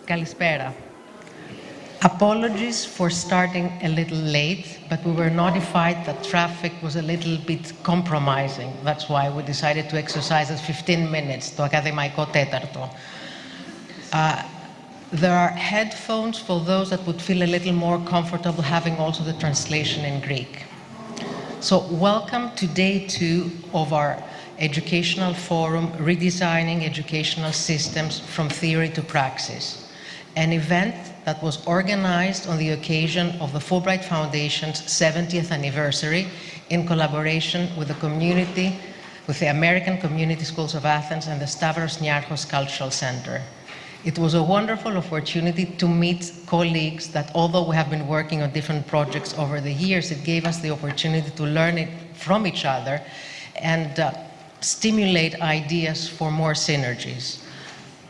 Kalispera. Apologies for starting a little late, but we were notified that traffic was a little bit compromising. That's why we decided to exercise at 15 minutes, το ακαδημαϊκό τέταρτο. There are headphones for those that would feel a little more comfortable having also the translation in Greek. So welcome to day 2 of our educational forum, Redesigning Educational Systems from Theory to Praxis, an event that was organized on the occasion of the Fulbright Foundation's 70th anniversary in collaboration with the American Community Schools of Athens and the Stαύρος Nιάρχος Cultural Center. It was a wonderful opportunity to meet colleagues that, although we have been working on different projects over the years, it gave us the opportunity to learn it from each other and stimulate ideas for more synergies.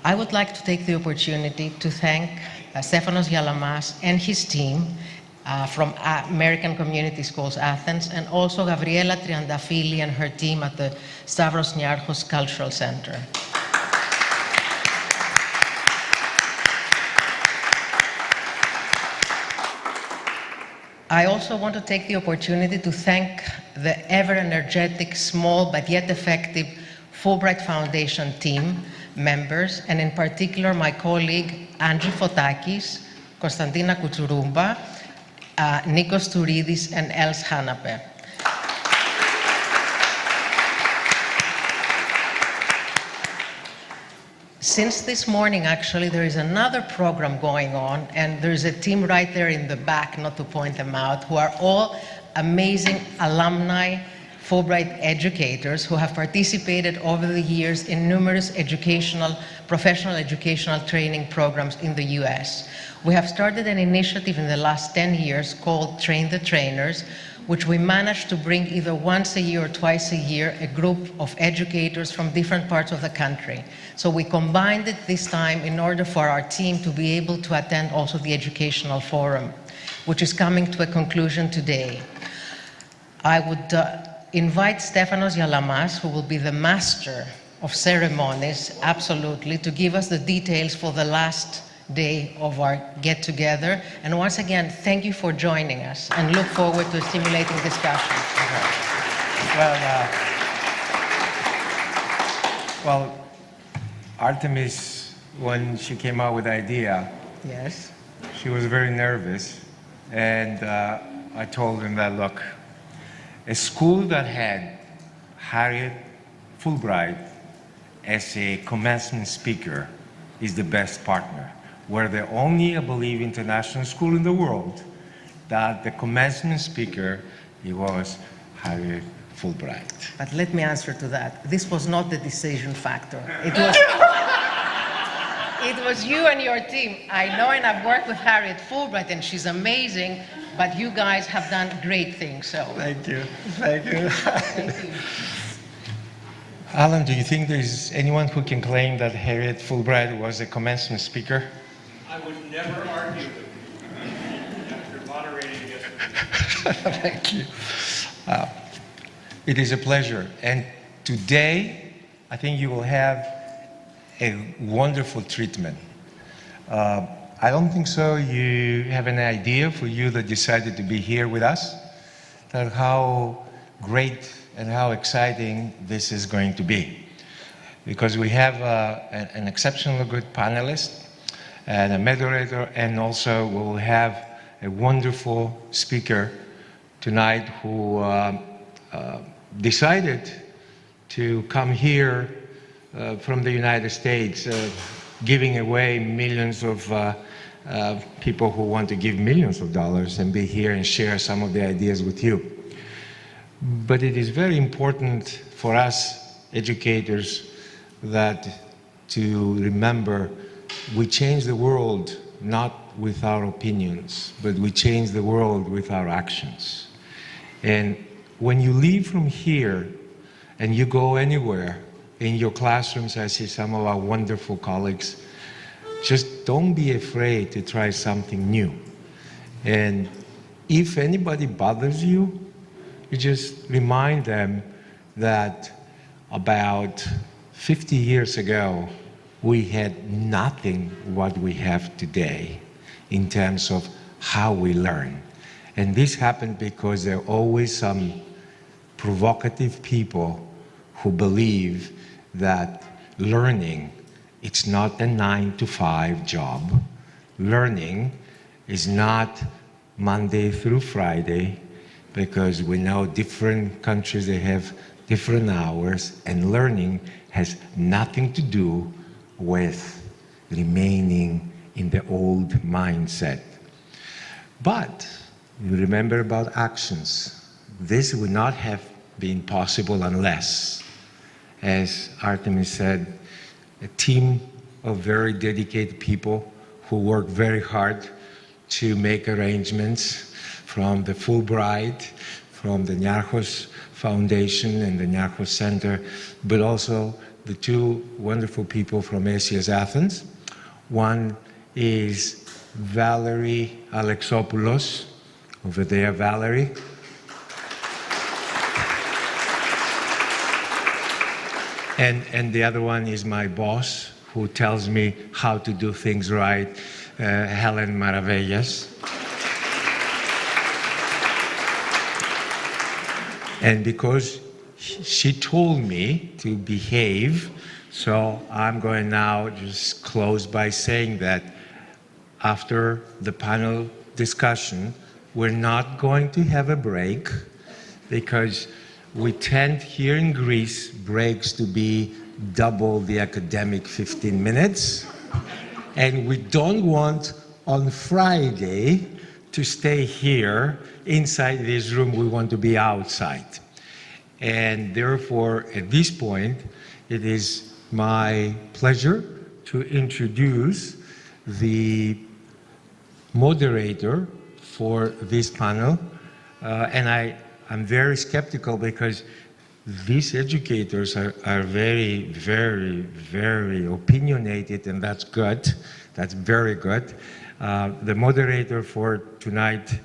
I would like to take the opportunity to thank Stefanos Yalamas and his team from American Community Schools Athens, and also Gabriela Triandafili and her team at the Stαύρος Nιάρχος Cultural Center. I also want to take the opportunity to thank the ever-energetic, small but yet effective Fulbright Foundation team members, and in particular my colleague Andrew Fotakis, Konstantina Kutsurumba, Nikos Touridis, and Els Hanape. Since this morning, actually, there is another program going on, and there is a team right there in the back, not to point them out, who are all amazing alumni Fulbright educators who have participated over the years in numerous professional educational training programs in the US. We have started an initiative in the last 10 years called Train the Trainers, which we managed to bring either once a year or twice a year a group of educators from different parts of the country. So we combined it this time in order for our team to be able to attend also the educational forum, which is coming to a conclusion today. I would invite Stefanos Yalamas, who will be the master of ceremonies, absolutely, to give us the details for the last day of our get-together. And once again, thank you for joining us, and look forward to a stimulating discussion. Well, Artemis, when she came out with the idea, yes, she was very nervous, and I told him that, look, a school that had Harriet Fulbright as a commencement speaker is the best partner. We're the only, I believe, international school in the world that the commencement speaker, he was Harriet Fulbright. But let me answer to that. This was not the decision factor. It was you and your team. I know, and I've worked with Harriet Fulbright, and she's amazing, but you guys have done great things, so. Thank you, thank you. Thank you. Alan, do you think there's anyone who can claim that Harriet Fulbright was a commencement speaker? I would never argue with you after moderating yesterday. Thank you. It is a pleasure. And today, I think you will have a wonderful treatment. I don't think so. You have an idea, for you that decided to be here with us, that how great and how exciting this is going to be. Because we have an exceptionally good panelist and a moderator, and also we will have a wonderful speaker tonight who decided to come here from the United States, giving away millions of people who want to give millions of dollars and be here and share some of the ideas with you. But it is very important for us educators that to remember we change the world not with our opinions, but we change the world with our actions. And when you leave from here and you go anywhere, in your classrooms, I see some of our wonderful colleagues, just don't be afraid to try something new. And if anybody bothers you, you just remind them that about 50 years ago, we had nothing what we have today in terms of how we learn. And this happened because there are always some provocative people who believe that learning, it's not a 9-to-5 job. Learning is not Monday through Friday, because we know different countries, they have different hours, and learning has nothing to do with remaining in the old mindset. But you remember about actions. This would not have been possible unless, as Artemis said, a team of very dedicated people who work very hard to make arrangements, from the Fulbright, from the Nyiάρχος Foundation and the Nyiάρχos Center, but also the two wonderful people from ACS Athens. One is Valerie Alexopoulos, over there, Valerie. And the other one is my boss, who tells me how to do things right, Helen Maravellas. And because she told me to behave, so I'm going now just close by saying that after the panel discussion, we're not going to have a break, because we tend here in Greece breaks to be double the academic 15 minutes. And we don't want on Friday to stay here inside this room. We want to be outside. And therefore, at this point, it is my pleasure to introduce the moderator for this panel. And I'm very skeptical, because these educators are very, very, very opinionated, and that's good. That's very good. The moderator for tonight's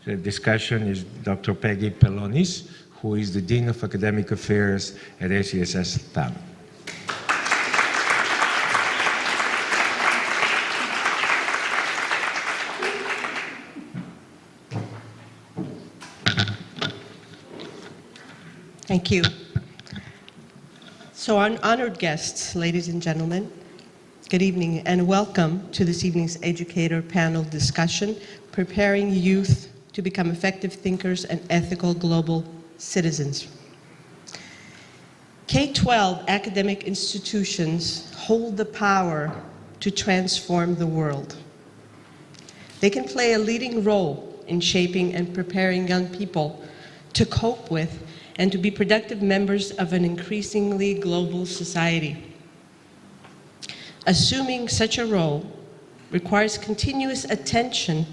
discussion is Dr. Peggy Pelonis, who is the Dean of Academic Affairs at ACS Athens. Thank you. So, honored guests, ladies and gentlemen, good evening and welcome to this evening's educator panel discussion, Preparing Youth to Become Effective Thinkers and Ethical Global Citizens. K-12 academic institutions hold the power to transform the world. They can play a leading role in shaping and preparing young people to cope with and to be productive members of an increasingly global society. Assuming such a role requires continuous attention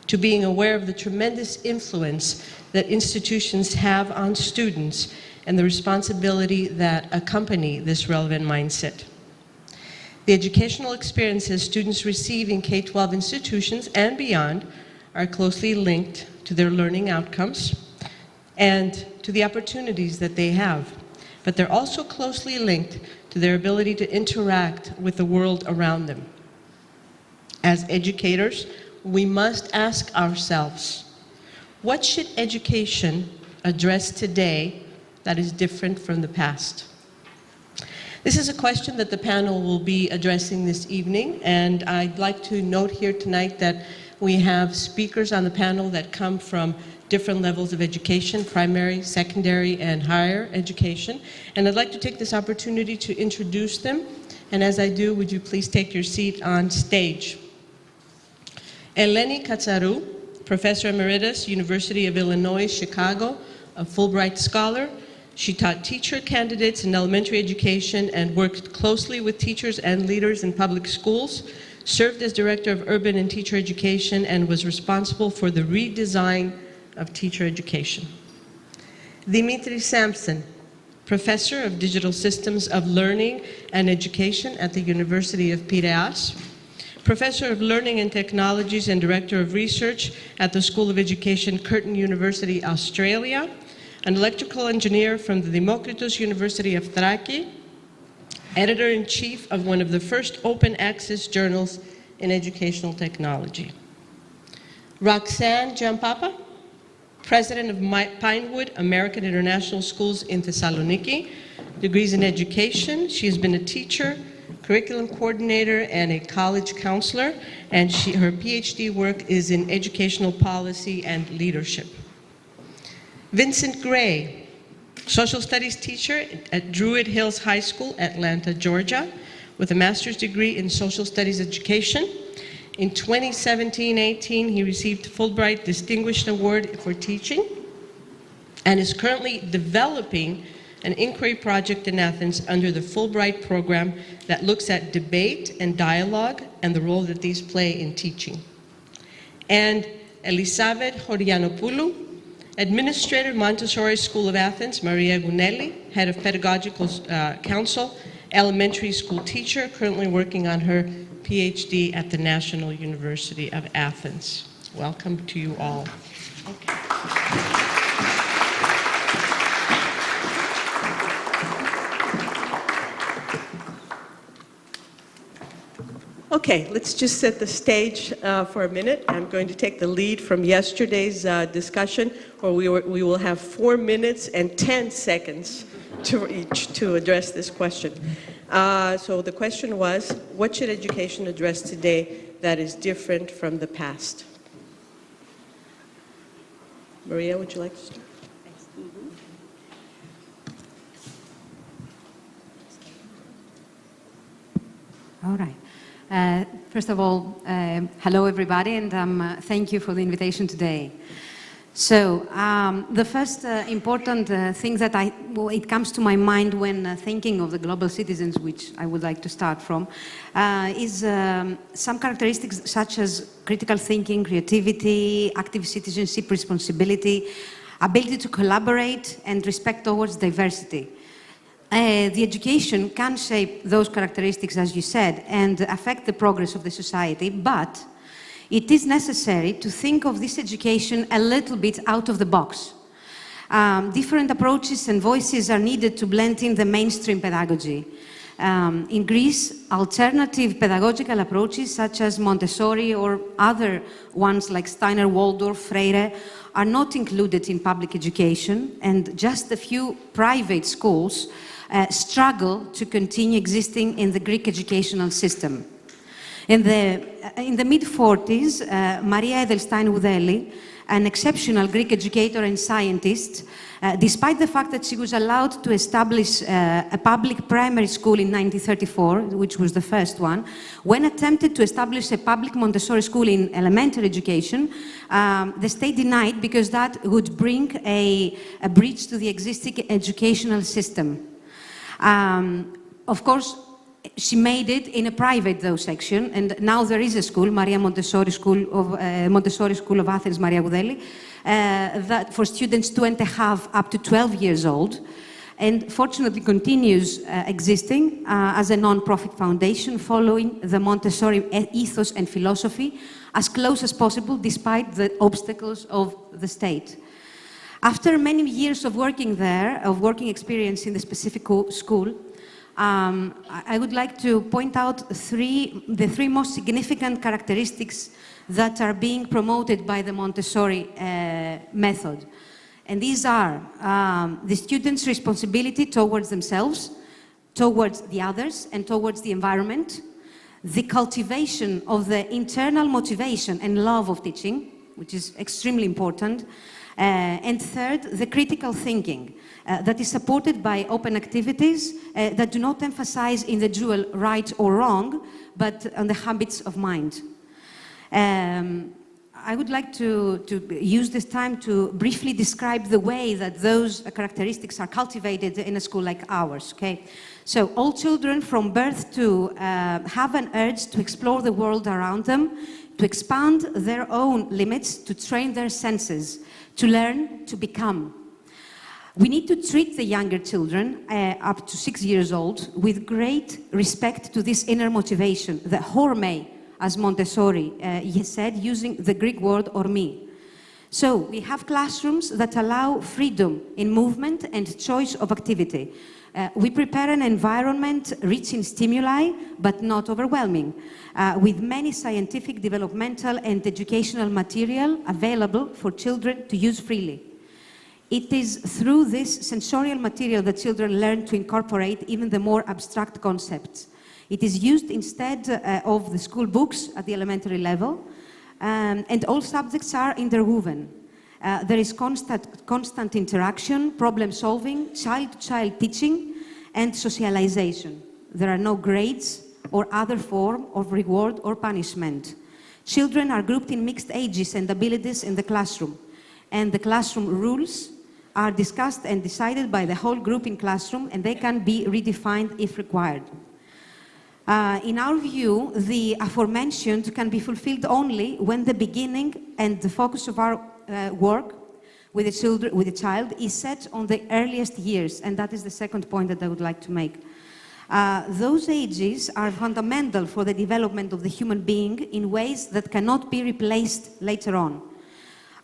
to being aware of the tremendous influence that institutions have on students and the responsibility that accompany this relevant mindset. The educational experiences students receive in K-12 institutions and beyond are closely linked to their learning outcomes and to the opportunities that they have. But they're also closely linked to their ability to interact with the world around them. As educators, we must ask ourselves, what should education address today that is different from the past? This is a question that the panel will be addressing this evening, and I'd like to note here tonight that we have speakers on the panel that come from different levels of education, primary, secondary, and higher education. And I'd like to take this opportunity to introduce them. And as I do, would you please take your seat on stage? Eleni Katsarou, Professor Emeritus, University of Illinois, Chicago, a Fulbright Scholar. She taught teacher candidates in elementary education and worked closely with teachers and leaders in public schools, served as Director of Urban and Teacher Education, and was responsible for the redesign of teacher education. Dimitri Sampson, Professor of Digital Systems of Learning and Education at the University of Piraeus, Professor of Learning and Technologies and Director of Research at the School of Education, Curtin University, Australia, an electrical engineer from the Demokritos University of Thrace, editor-in-chief of one of the first open access journals in educational technology. Roxanne Giampapa, president of Pinewood American International Schools in Thessaloniki, degrees in education. She has been a teacher, curriculum coordinator, and a college counselor, and her PhD work is in educational policy and leadership. Vincent Gray, social studies teacher at Druid Hills High School, Atlanta, Georgia, with a master's degree in social studies education. In 2017-18, he received Fulbright Distinguished Award for teaching and is currently developing an inquiry project in Athens under the Fulbright program that looks at debate and dialogue and the role that these play in teaching. And Elisabeth Horianopoulou, Administrator, Montessori School of Athens, Maria Gunelli, Head of Pedagogical Council, elementary school teacher, currently working on her PhD at the National University of Athens. Welcome to you all. Okay. Okay, let's just set the stage for a minute. I'm going to take the lead from yesterday's discussion, where we will have 4 minutes and 10 seconds to address this question. So the question was, what should education address today that is different from the past? Maria, would you like to start? All right. First of all, hello everybody, and thank you for the invitation today. So, the first important thing that it comes to my mind when thinking of the global citizens, which I would like to start from, is some characteristics such as critical thinking, creativity, active citizenship, responsibility, ability to collaborate, and respect towards diversity. The education can shape those characteristics, as you said, and affect the progress of the society, but it is necessary to think of this education a little bit out of the box. Different approaches and voices are needed to blend in the mainstream pedagogy. In Greece, alternative pedagogical approaches such as Montessori or other ones like Steiner, Waldorf, Freire are not included in public education, and just a few private schools struggle to continue existing in the Greek educational system. In the mid-40s, Maria Edelstein-Woudelli, an exceptional Greek educator and scientist, despite the fact that she was allowed to establish a public primary school in 1934, which was the first one, when attempted to establish a public Montessori school in elementary education, the state denied because that would bring a breach to the existing educational system. Of course, she made it in a private, though, section, and now there is a school, Montessori School of Athens, Maria Goudelli, that for students 2.5 up to 12 years old, and fortunately continues existing as a non-profit foundation following the Montessori ethos and philosophy as close as possible despite the obstacles of the state. After many years of working there, of working experience in the specific school, I would like to point out the three most significant characteristics that are being promoted by the Montessori method. And these are the students' responsibility towards themselves, towards the others, and towards the environment, the cultivation of the internal motivation and love of teaching, which is extremely important, and third, the critical thinking that is supported by open activities that do not emphasize individual right or wrong, but on the habits of mind. I would like to use this time to briefly describe the way that those characteristics are cultivated in a school like ours, okay? So all children from birth to have an urge to explore the world around them, to expand their own limits, to train their senses, to learn, to become. We need to treat the younger children, up to 6 years old, with great respect to this inner motivation, the horme, as Montessori said, using the Greek word ormi. So we have classrooms that allow freedom in movement and choice of activity. We prepare an environment rich in stimuli, but not overwhelming, with many scientific, developmental, and educational material available for children to use freely. It is through this sensorial material that children learn to incorporate even the more abstract concepts. It is used instead of the school books at the elementary level, and all subjects are interwoven. There is constant interaction, problem solving, child-to-child teaching, and socialization. There are no grades or other form of reward or punishment. Children are grouped in mixed ages and abilities in the classroom, and the classroom rules are discussed and decided by the whole group in classroom, and they can be redefined if required. In our view, the aforementioned can be fulfilled only when the beginning and the focus of our work with the child is set on the earliest years, and that is the second point that I would like to make. Those ages are fundamental for the development of the human being in ways that cannot be replaced later on.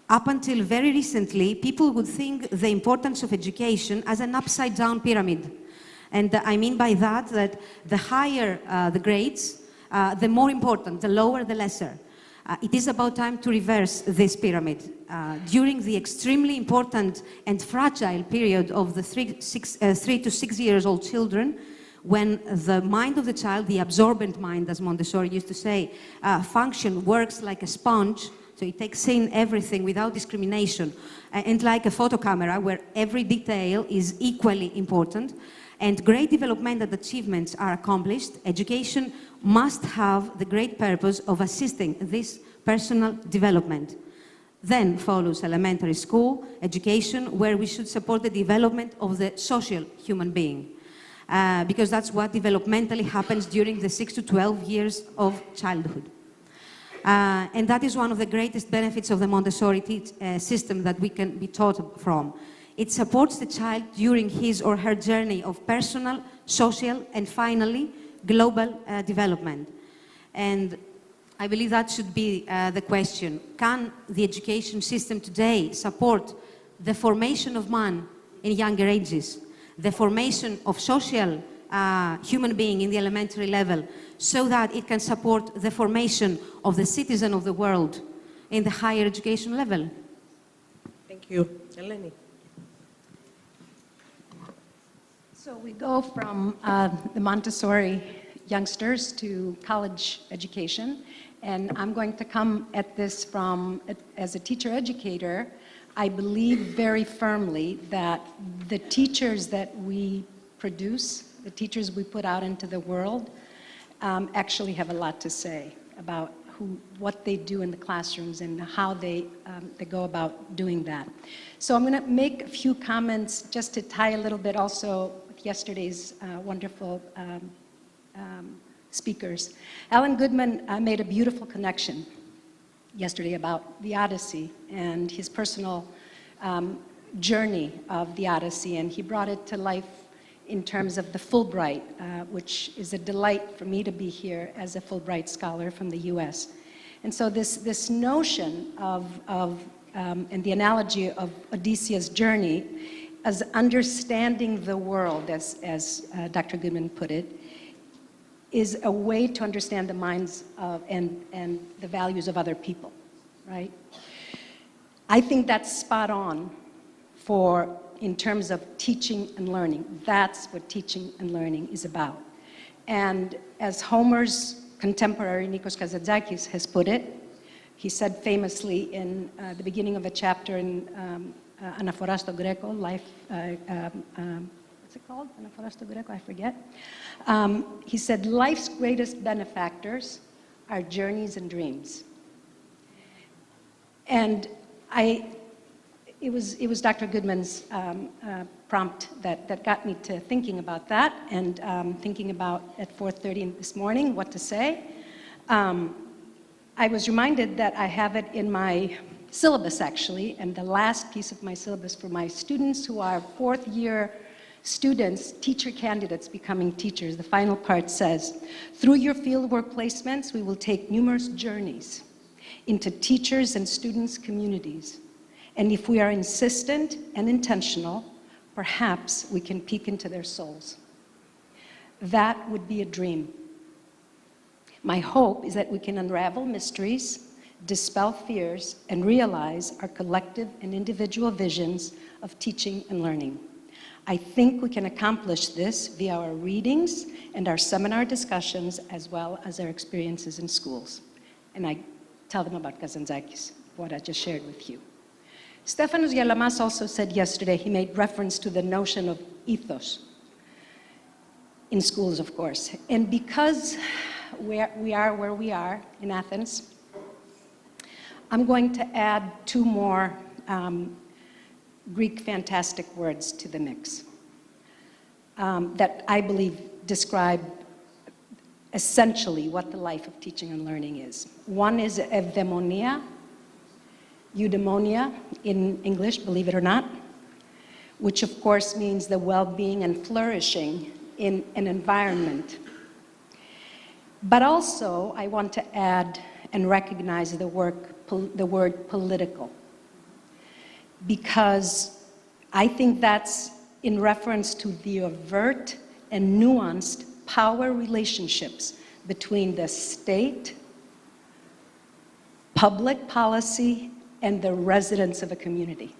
Up until very recently, people would think the importance of education as an upside-down pyramid. And I mean by that the higher the grades, the more important, the lower the lesser. It is about time to reverse this pyramid. During the extremely important and fragile period of the 3 to 6 years old children, when the mind of the child, the absorbent mind, as Montessori used to say, works like a sponge, so it takes in everything without discrimination, and like a photo camera where every detail is equally important, and great developmental achievements are accomplished, education must have the great purpose of assisting this personal development. Then follows elementary school education, where we should support the development of the social human being, because that's what developmentally happens during the 6 to 12 years of childhood. And that is one of the greatest benefits of the Montessori system that we can be taught from. It supports the child during his or her journey of personal, social, and finally, global development. And I believe that should be the question. Can the education system today support the formation of man in younger ages, the formation of social human being in the elementary level, so that it can support the formation of the citizen of the world in the higher education level? Thank you. Eleni. So we go from the Montessori youngsters to college education, and I'm going to come at this from, as a teacher-educator, I believe very firmly that the teachers that we produce, the teachers we put out into the world, actually have a lot to say about what they do in the classrooms and how they go about doing that. So I'm going to make a few comments just to tie a little bit also with yesterday's wonderful speakers. Alan Goodman made a beautiful connection yesterday about the Odyssey and his personal journey of the Odyssey, and he brought it to life in terms of the Fulbright, which is a delight for me to be here as a Fulbright scholar from the US. And so this notion and the analogy of Odysseus' journey as understanding the world, as Dr. Goodman put it, is a way to understand the minds of, and the values of other people, right? I think that's spot on in terms of teaching and learning. That's what teaching and learning is about. And as Homer's contemporary Nikos Kazantzakis has put it, he said famously in the beginning of a chapter in Αναφορά στον Γκρέκο, life, what's it called? Αναφορά στον Γκρέκο, I forget. He said, life's greatest benefactors are journeys and dreams. And it was Dr. Goodman's prompt that got me to thinking about that, and thinking about at 4:30 this morning what to say. I was reminded that I have it in my syllabus, actually, and the last piece of my syllabus for my students who are fourth-year students, teacher candidates becoming teachers. The final part says, through your fieldwork placements, we will take numerous journeys into teachers' and students' communities. And if we are insistent and intentional, perhaps we can peek into their souls. That would be a dream. My hope is that we can unravel mysteries, dispel fears, and realize our collective and individual visions of teaching and learning. I think we can accomplish this via our readings and our seminar discussions, as well as our experiences in schools. And I tell them about Kazantzakis, what I just shared with you. Stefanos Yalamas also said yesterday, he made reference to the notion of ethos in schools, of course. And because we are where we are in Athens, I'm going to add two more Greek fantastic words to the mix that I believe describe essentially what the life of teaching and learning is. One is eudaimonia, eudaimonia in English, believe it or not, which of course means the well-being and flourishing in an environment. But also, I want to add and recognize the word political, because I think that's in reference to the overt and nuanced power relationships between the state, public policy, and the residents of a community.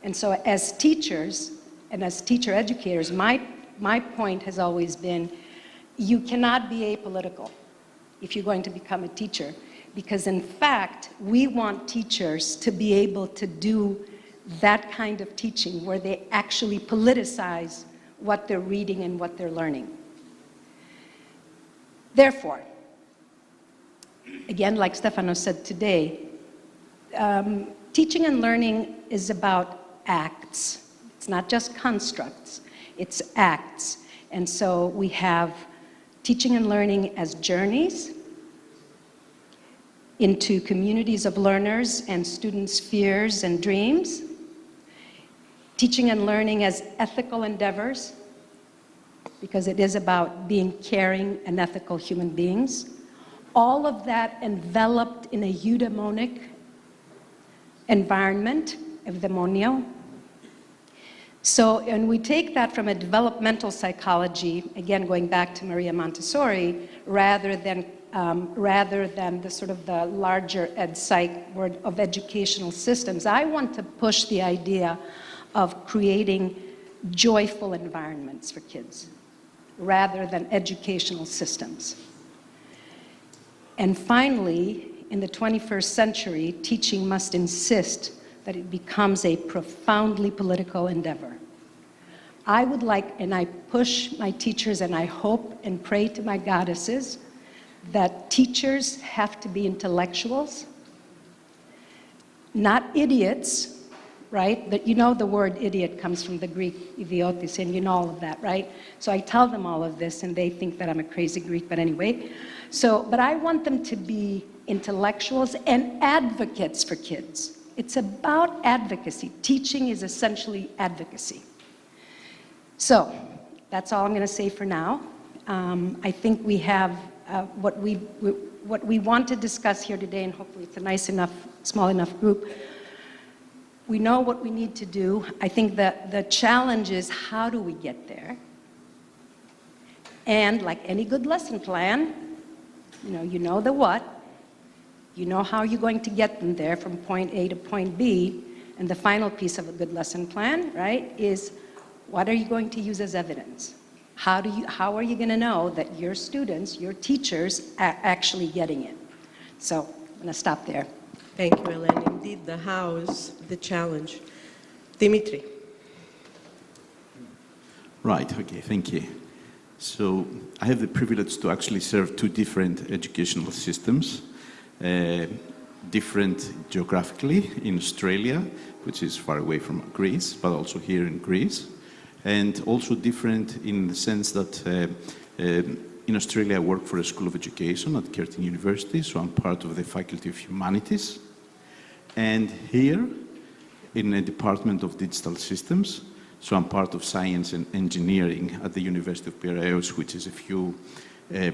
And so as teachers and as teacher educators, my point has always been, you cannot be apolitical if you're going to become a teacher, because in fact, we want teachers to be able to do that kind of teaching where they actually politicize what they're reading and what they're learning. Therefore, again, like Stefanos said today, teaching and learning is about acts. It's not just constructs, it's acts. And so we have teaching and learning as journeys into communities of learners and students' fears and dreams. Teaching and learning as ethical endeavors, because it is about being caring and ethical human beings. All of that enveloped in a eudaimonic environment, eudaimonia. So, and we take that from a developmental psychology, again, going back to Maria Montessori, rather than the sort of the larger ed psych word of educational systems. I want to push the idea of creating joyful environments for kids, rather than educational systems. And finally, in the 21st century, teaching must insist that it becomes a profoundly political endeavor. I would like, and I push my teachers, and I hope and pray to my goddesses, that teachers have to be intellectuals, not idiots, right? But you know the word idiot comes from the Greek idiotis, and you know all of that, right? So I tell them all of this, and they think that I'm a crazy Greek, but anyway. So, but I want them to be intellectuals and advocates for kids. It's about advocacy. Teaching is essentially advocacy. So, that's all I'm going to say for now. I think we have what we want to discuss here today, and hopefully it's a nice enough, small enough group. We know what we need to do. I think that the challenge is, how do we get there? And like any good lesson plan, you know the what, you know how you're going to get them there from point A to point B, and the final piece of a good lesson plan, right, is what are you going to use as evidence? How are you going to know that your students, your teachers, are actually getting it? So I'm going to stop there. Thank you, Elena. Indeed, the how is the challenge. Dimitri. Right, okay, thank you. So I have the privilege to actually serve two different educational systems, different geographically in Australia, which is far away from Greece, but also here in Greece, and also different in the sense that in Australia I work for a School of Education at Curtin University, so I'm part of the Faculty of Humanities, and here in a Department of Digital Systems, so I'm part of Science and Engineering at the University of Piraeus, which is a few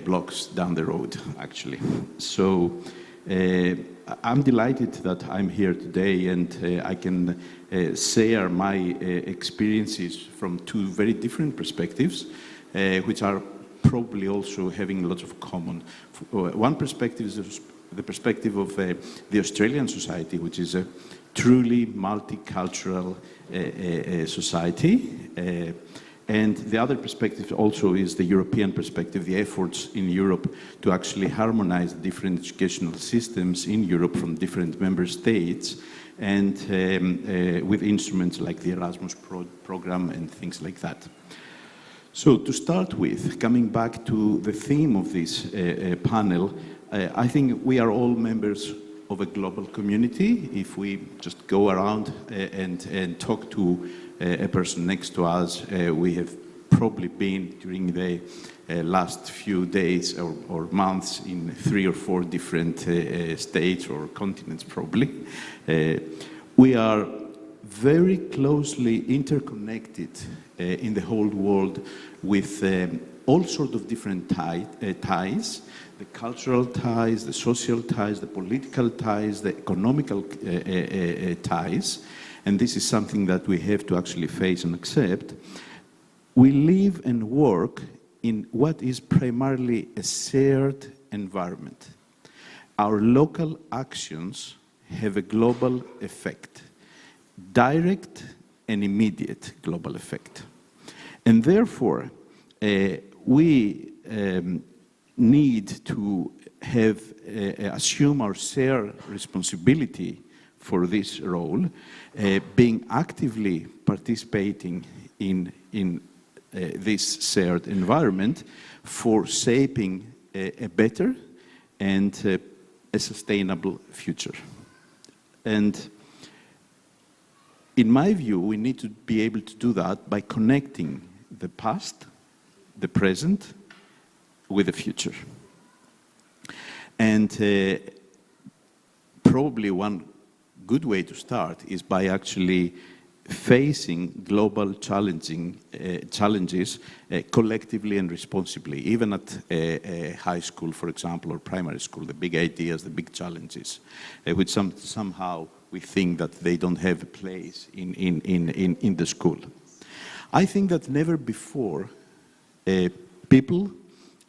blocks down the road, actually. So I'm delighted that I'm here today and I can share my experiences from two very different perspectives, which are probably also having lots of common. One perspective is the perspective of the Australian society, which is a truly multicultural society. And the other perspective also is the European perspective, the efforts in Europe to actually harmonize the different educational systems in Europe from different member states, and with instruments like the Erasmus program and things like that. So to start with, coming back to the theme of this panel, I think we are all members of a global community. If we just go around and talk to a person next to us, we have probably been during the last few days or months in 3 or 4 different states or continents probably. We are very closely interconnected in the whole world with all sorts of different ties, the cultural ties, the social ties, the political ties, the economical ties, and this is something that we have to actually face and accept. We live and work in what is primarily a shared environment. Our local actions have a global effect, direct and immediate global effect. And therefore, we need to have assume our shared responsibility for this role, being actively participating in this shared environment for shaping a better and a sustainable future. And in my view, we need to be able to do that by connecting the past, the present, with the future. And probably one good way to start is by actually facing global challenges collectively and responsibly, even at high school, for example, or primary school, the big ideas, the big challenges, which somehow we think that they don't have a place in the school. I think that never before people,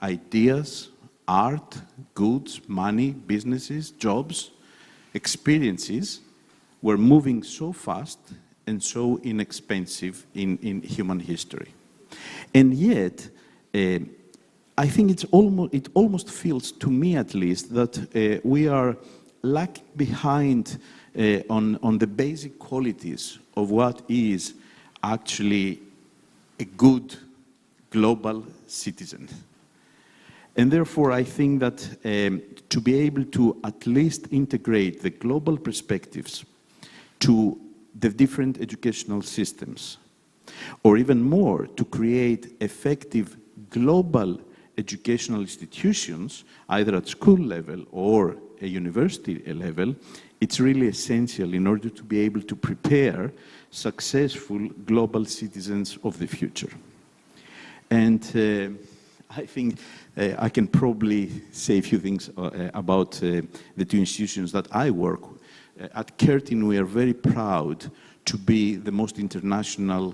ideas, art, goods, money, businesses, jobs, experiences were moving so fast and so inexpensive in human history. And yet, I think it almost feels, to me at least, that we are lagging behind on the basic qualities of what is actually a good global citizen. And therefore, I think that to be able to at least integrate the global perspectives to the different educational systems, or even more, to create effective global educational institutions, either at school level or a university level, it's really essential in order to be able to prepare successful global citizens of the future. And I think I can probably say a few things about the two institutions that I work with. At Curtin, we are very proud to be the most international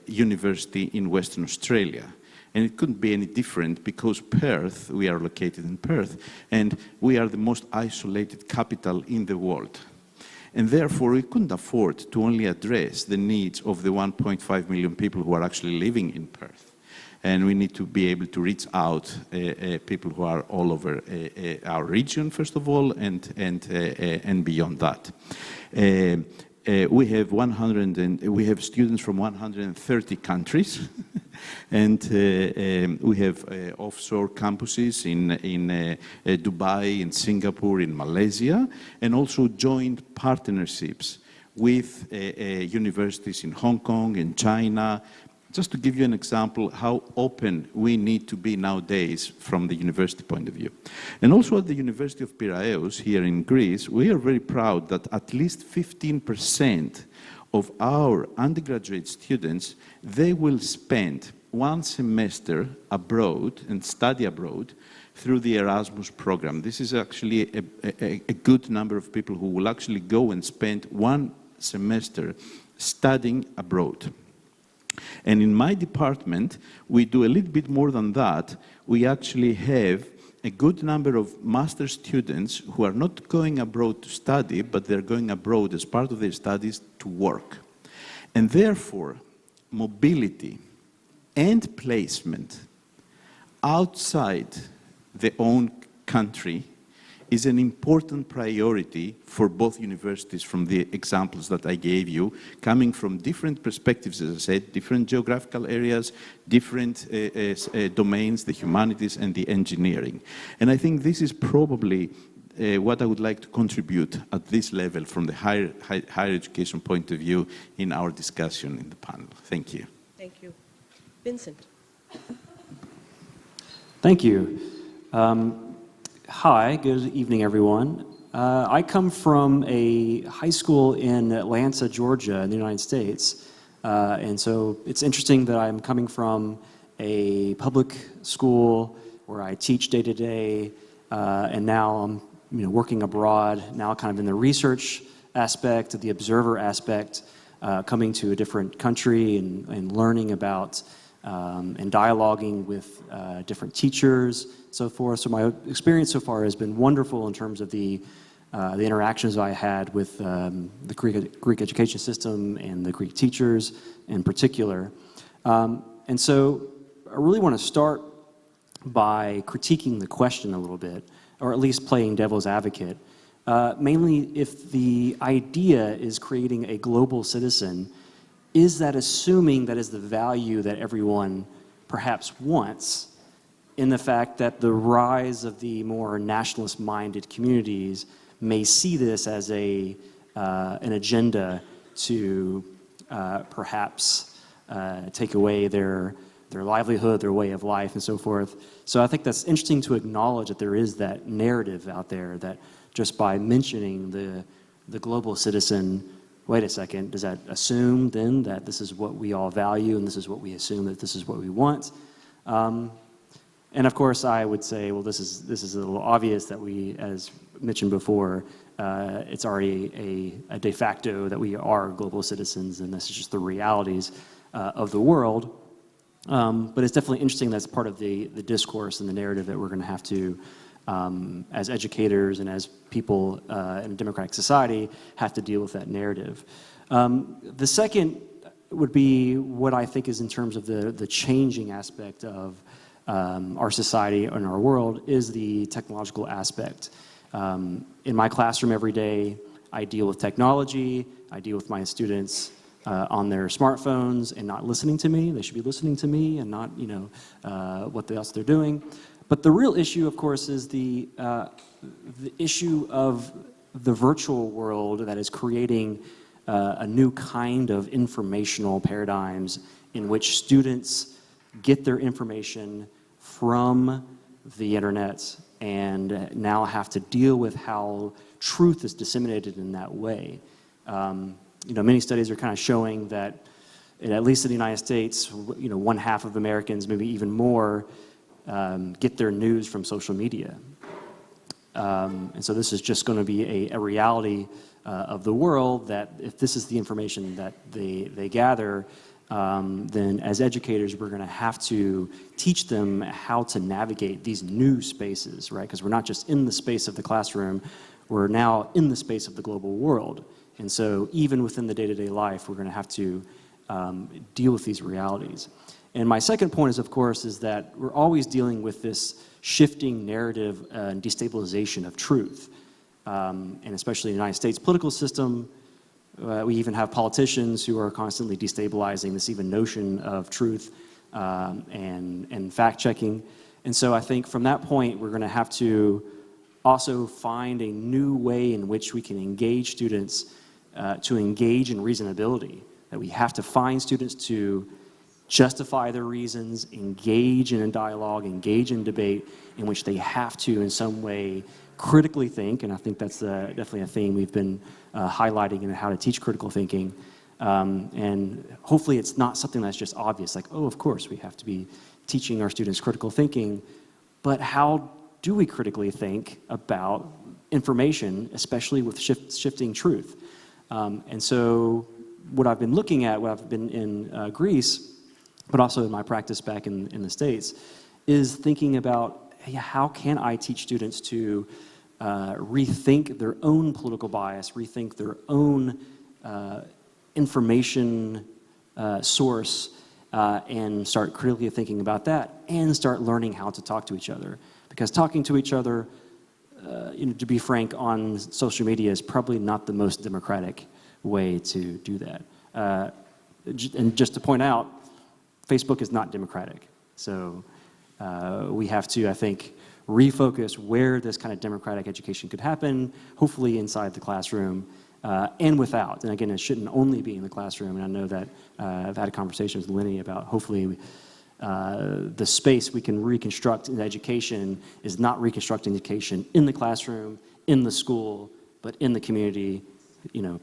university in Western Australia. And it couldn't be any different because Perth, we are located in Perth, and we are the most isolated capital in the world. And therefore, we couldn't afford to only address the needs of the 1.5 million people who are actually living in Perth. And we need to be able to reach out people who are all over our region, first of all, and beyond that. We have students from 130 countries, and we have offshore campuses in Dubai, in Singapore, in Malaysia, and also joint partnerships with universities in Hong Kong, in China. Just to give you an example how open we need to be nowadays from the university point of view. And also at the University of Piraeus here in Greece, we are very proud that at least 15% of our undergraduate students, they will spend one semester abroad and study abroad through the Erasmus program. This is actually a good number of people who will actually go and spend one semester studying abroad. And in my department, we do a little bit more than that. We actually have a good number of master students who are not going abroad to study, but they're going abroad as part of their studies to work. And therefore, mobility and placement outside their own country is an important priority for both universities from the examples that I gave you, coming from different perspectives, as I said, different geographical areas, different domains, the humanities and the engineering. And I think this is probably what I would like to contribute at this level from the higher education point of view in our discussion in the panel. Thank you. Thank you. Vincent. Thank you. Hi, good evening, everyone. I come from a high school in Atlanta, Georgia, in the United States. And so it's interesting that I'm coming from a public school where I teach day to day, and now I'm working abroad, now kind of in the research aspect, the observer aspect, coming to a different country and learning about and dialoguing with different teachers, so forth. So my experience so far has been wonderful in terms of the interactions I had with the Greek education system and the Greek teachers in particular. And so I really want to start by critiquing the question a little bit, or at least playing devil's advocate. Mainly if the idea is creating a global citizen, is that assuming that is the value that everyone perhaps wants, in the fact that the rise of the more nationalist-minded communities may see this as an agenda to perhaps take away their livelihood, their way of life, and so forth. So I think that's interesting to acknowledge that there is that narrative out there that just by mentioning the global citizen, wait a second, does that assume then that this is what we all value and this is what we assume that this is what we want? And of course, I would say, well, this is a little obvious that we, as mentioned before, it's already a de facto that we are global citizens, and this is just the realities of the world. But it's definitely interesting that's part of the discourse and the narrative that we're going to have to, as educators and as people in a democratic society, have to deal with that narrative. The second would be what I think is in terms of the changing aspect of our society and our world is the technological aspect. In my classroom every day, I deal with technology. I deal with my students on their smartphones and not listening to me. They should be listening to me and not, what else they're doing. But the real issue, of course, is the issue of the virtual world that is creating a new kind of informational paradigms in which students get their information from the internet and now have to deal with how truth is disseminated in that way. Many studies are kind of showing that, at least in the United States, 1/2 of Americans, maybe even more, get their news from social media. And so this is just going to be a reality of the world, that if this is the information that they gather, then as educators, we're going to have to teach them how to navigate these new spaces, right? Because we're not just in the space of the classroom, we're now in the space of the global world. And so even within the day-to-day life, we're going to have to deal with these realities. And my second point is, of course, is that we're always dealing with this shifting narrative and destabilization of truth. And especially in the United States political system, we even have politicians who are constantly destabilizing this even notion of truth and fact-checking. And so I think from that point, we're going to have to also find a new way in which we can engage students to engage in reasonability, that we have to find students to justify their reasons, engage in a dialogue, engage in debate, in which they have to, in some way, critically think, and I think that's definitely a theme we've been highlighting in how to teach critical thinking. And hopefully it's not something that's just obvious, like, oh, of course, we have to be teaching our students critical thinking, but how do we critically think about information, especially with shifting truth? And so what I've been looking at, what I've been in Greece, but also in my practice back in the States, is thinking about, hey, how can I teach students to rethink their own political bias, rethink their own information source, and start critically thinking about that, and start learning how to talk to each other. Because talking to each other, to be frank, on social media is probably not the most democratic way to do that. And just to point out, Facebook is not democratic. So we have to, I think, refocus where this kind of democratic education could happen, hopefully inside the classroom, and without. And again, it shouldn't only be in the classroom. And I know that I've had a conversation with Lenny about hopefully the space we can reconstruct in education is not reconstructing education in the classroom, in the school, but in the community.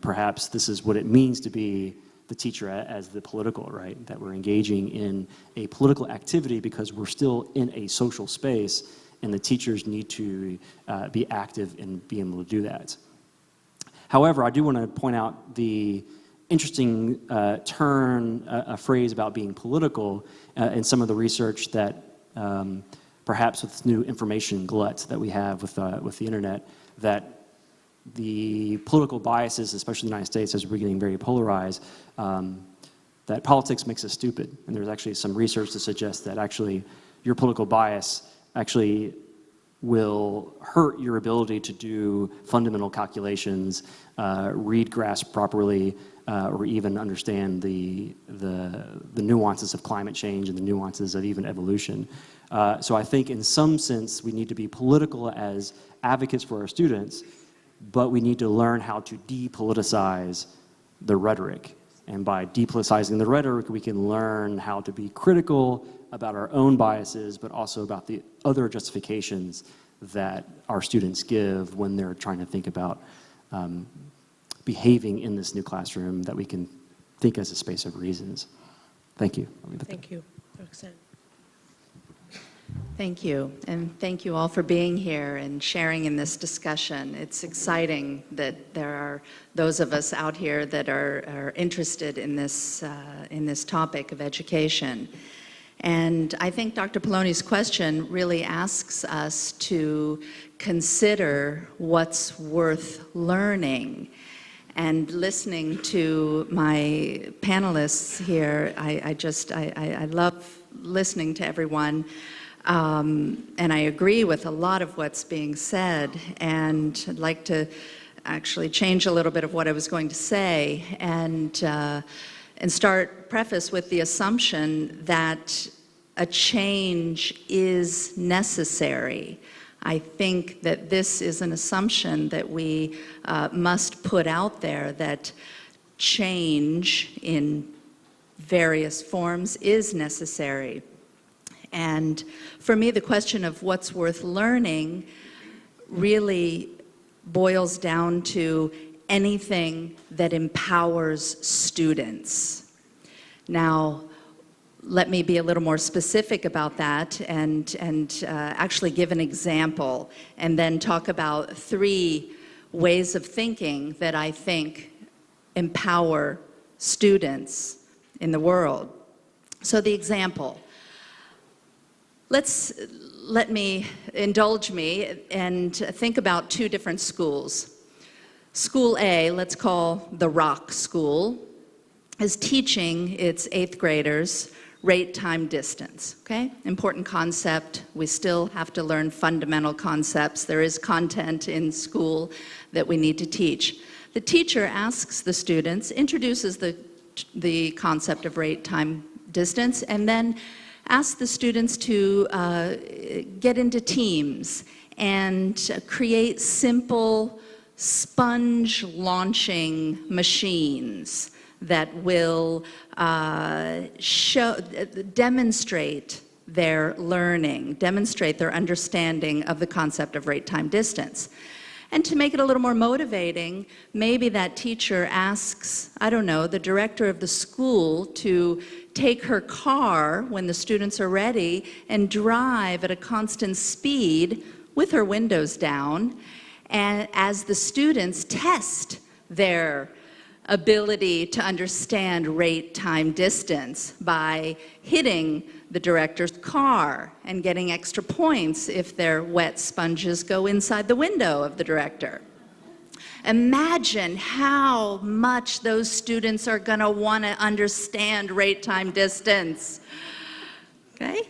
Perhaps this is what it means to be the teacher as the political, right? That we're engaging in a political activity because we're still in a social space, and the teachers need to be active in being able to do that. However, I do want to point out the interesting turn, a phrase about being political in some of the research that perhaps with this new information glut that we have with the internet, that the political biases, especially in the United States, as we're getting very polarized, that politics makes us stupid. And there's actually some research to suggest that actually your political bias actually will hurt your ability to do fundamental calculations, read graphs properly, or even understand the nuances of climate change and the nuances of even evolution. So I think in some sense we need to be political as advocates for our students, but we need to learn how to depoliticize the rhetoric. And by depoliticizing the rhetoric, we can learn how to be critical about our own biases, but also about the other justifications that our students give when they're trying to think about behaving in this new classroom that we can think as a space of reasons. Thank you. Thank you, Roxanne. Thank you, and thank you all for being here and sharing in this discussion. It's exciting that there are those of us out here that are interested in this topic of education. And I think Dr. Poloni's question really asks us to consider what's worth learning. And listening to my panelists here, I love listening to everyone. And I agree with a lot of what's being said, and I'd like to actually change a little bit of what I was going to say and preface with the assumption that a change is necessary. I think that this is an assumption that we must put out there, that change in various forms is necessary. And for me, the question of what's worth learning really boils down to anything that empowers students. Now, let me be a little more specific about that and actually give an example, and then talk about 3 ways of thinking that I think empower students in the world. So the example. Indulge me and think about 2 different schools. School A, let's call the Rock School, is teaching its 8th graders rate, time, distance, okay? Important concept. We still have to learn fundamental concepts. There is content in school that we need to teach. The teacher asks the students, introduces the concept of rate, time, distance, and then ask the students to get into teams and create simple sponge launching machines that will demonstrate their learning, demonstrate their understanding of the concept of rate, time, distance. And to make it a little more motivating, maybe that teacher asks, I don't know, the director of the school to take her car when the students are ready and drive at a constant speed with her windows down, and as the students test their ability to understand rate, time, distance by hitting the director's car and getting extra points if their wet sponges go inside the window of the director. Imagine how much those students are going to want to understand rate, time, distance. Okay?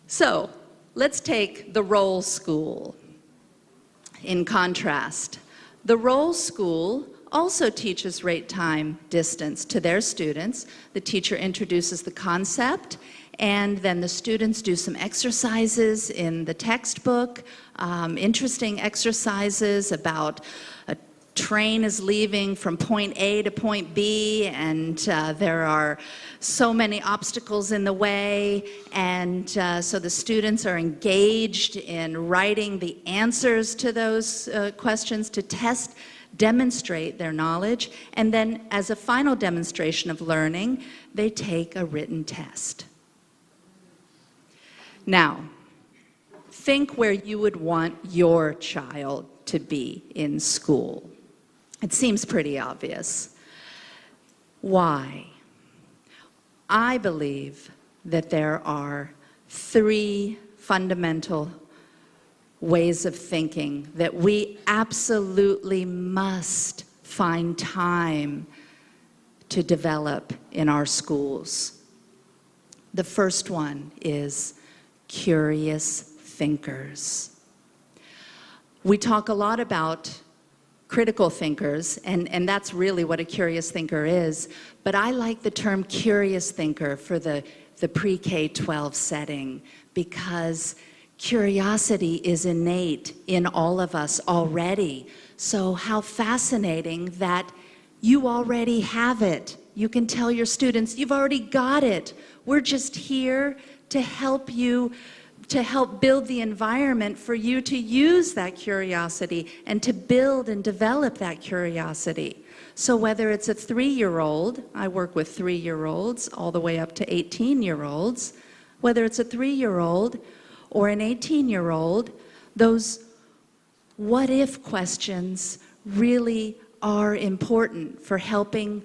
So, let's take the role school. In contrast, the role school also teaches rate, time, distance to their students. The teacher introduces the concept, and then the students do some exercises in the textbook, interesting exercises about a train is leaving from point A to point B, and there are so many obstacles in the way, and so the students are engaged in writing the answers to those questions to demonstrate their knowledge, and then as a final demonstration of learning, they take a written test. Now, think where you would want your child to be in school. It seems pretty obvious. Why? I believe that there are 3 fundamental ways of thinking that we absolutely must find time to develop in our schools. The first one is curious thinkers. We talk a lot about critical thinkers, and that's really what a curious thinker is, but I like the term curious thinker for the pre-K-12 setting, because curiosity is innate in all of us already. So how fascinating that you already have it. You can tell your students, you've already got it. We're just here to help you, to help build the environment for you to use that curiosity and to build and develop that curiosity. So whether it's a 3-year-old, I work with 3-year-olds all the way up to 18-year-olds, whether it's a 3-year-old or an 18-year-old, those what-if questions really are important for helping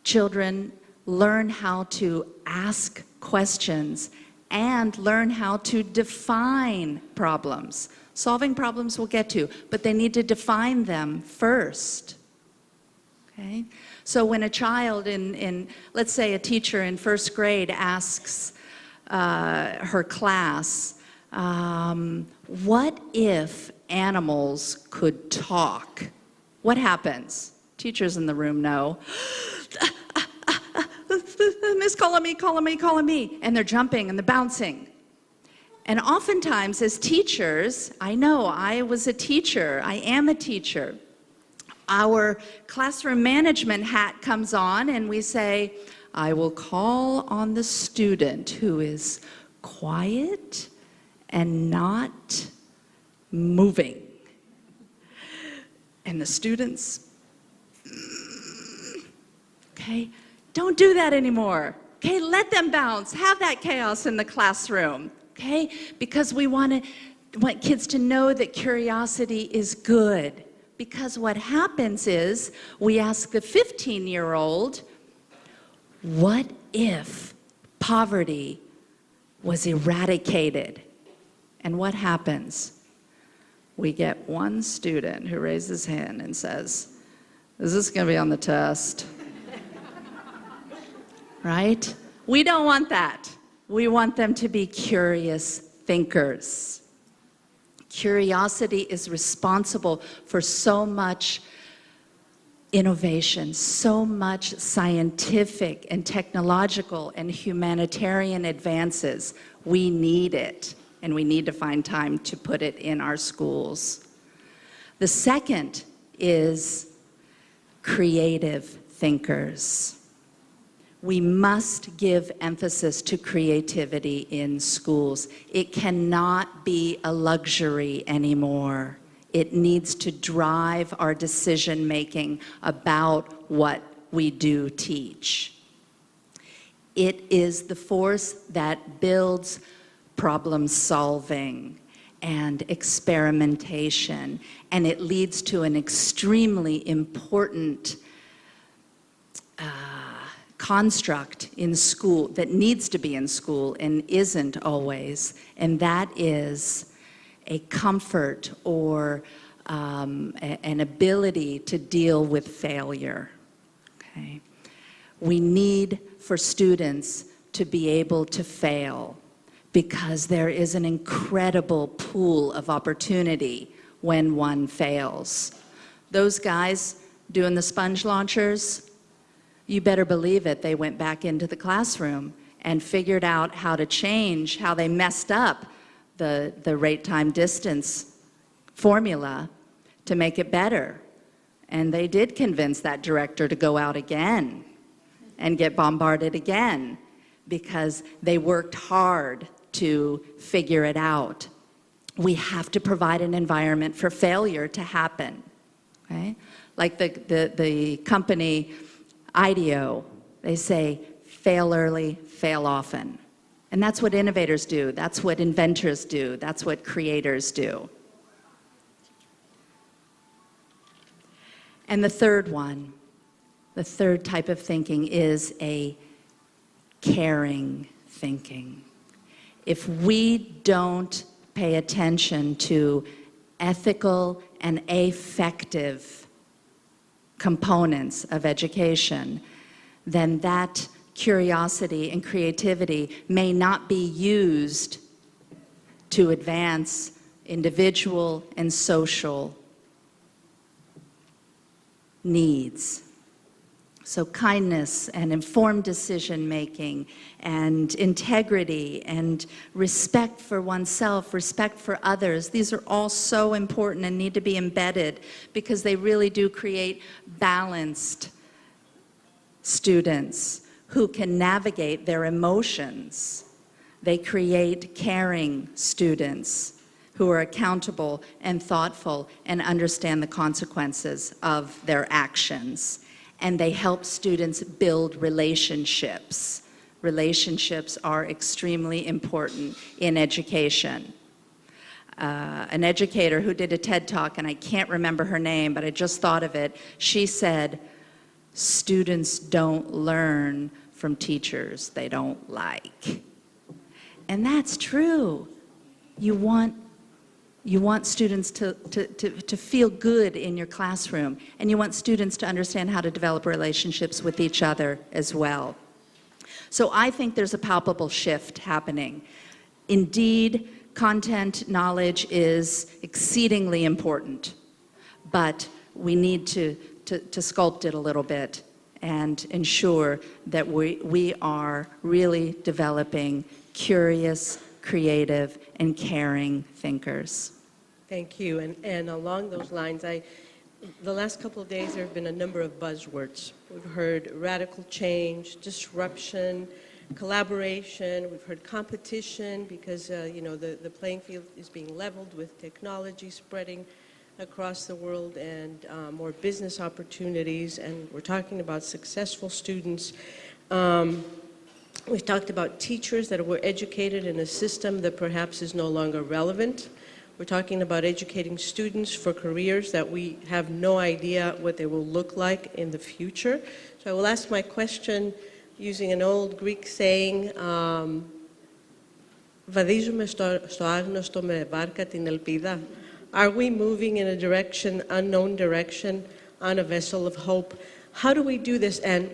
children learn how to ask questions and learn how to define problems. Solving problems we'll get to, but they need to define them first. Okay? So when a child let's say a teacher in 1st grade asks her class, what if animals could talk? What happens? Teachers in the room know. Miss, calling me. And they're jumping and they're bouncing. And oftentimes as teachers, I know I was a teacher, I am a teacher, our classroom management hat comes on and we say, I will call on the student who is quiet and not moving. And the students, okay, don't do that anymore. Okay, let them bounce, have that chaos in the classroom, okay? Because we want kids to know that curiosity is good. Because what happens is we ask the 15-year-old, what if poverty was eradicated? And what happens? We get one student who raises his hand and says, is this going to be on the test? Right? We don't want that. We want them to be curious thinkers. Curiosity is responsible for so much innovation, so much scientific and technological and humanitarian advances. We need it, and we need to find time to put it in our schools. The second is creative thinkers. We must give emphasis to creativity in schools. It cannot be a luxury anymore. It needs to drive our decision-making about what we do teach. It is the force that builds problem solving and experimentation, and it leads to an extremely important construct in school that needs to be in school and isn't always, and that is a comfort or an ability to deal with failure. Okay? We need for students to be able to fail because there is an incredible pool of opportunity when one fails. Those guys doing the sponge launchers, you better believe it, they went back into the classroom and figured out how to change, how they messed up the rate, time, distance formula to make it better. And they did convince that director to go out again and get bombarded again because they worked hard to figure it out. We have to provide an environment for failure to happen. Okay? Like the company IDEO, they say, fail early, fail often. And that's what innovators do. That's what inventors do. That's what creators do. And the third one, the third type of thinking is a caring thinking. If we don't pay attention to ethical and affective components of education, then that curiosity and creativity may not be used to advance individual and social needs. So kindness and informed decision-making and integrity and respect for oneself, respect for others, these are all so important and need to be embedded because they really do create balanced students who can navigate their emotions. They create caring students who are accountable and thoughtful and understand the consequences of their actions. And they help students build relationships. Relationships are extremely important in education. An educator who did a TED Talk, and I can't remember her name, but I just thought of it, she said, students don't learn from teachers they don't like. And that's true. You want students to feel good in your classroom, and you want students to understand how to develop relationships with each other as well. So I think there's a palpable shift happening. Indeed, content knowledge is exceedingly important, but we need to sculpt it a little bit and ensure that we are really developing curious, creative, and caring thinkers. Thank you. And along those lines, the last couple of days there have been a number of buzzwords. We've heard radical change, disruption, collaboration. We've heard competition because the playing field is being leveled with technology spreading across the world and more business opportunities. And we're talking about successful students. We've talked about teachers that were educated in a system that perhaps is no longer relevant. We're talking about educating students for careers that we have no idea what they will look like in the future. So I will ask my question using an old Greek saying, βαδίζουμε στο άγνωστο με βάρκα την ελπίδα. Are we moving in a direction, unknown direction, on a vessel of hope? How do we do this? And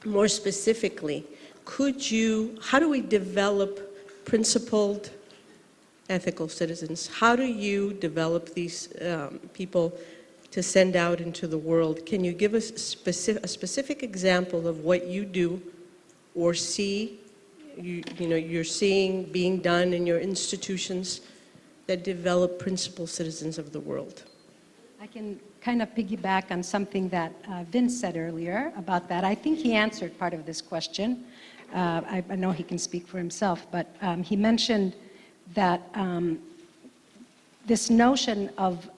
more specifically, how do we develop principled ethical citizens? How do you develop these people to send out into the world? Can you give us a specific example of what you do or see, you're seeing being done in your institutions that develop principled citizens of the world? I can kind of piggyback on something that Vince said earlier about that. I think he answered part of this question. I know he can speak for himself, but he mentioned that this notion of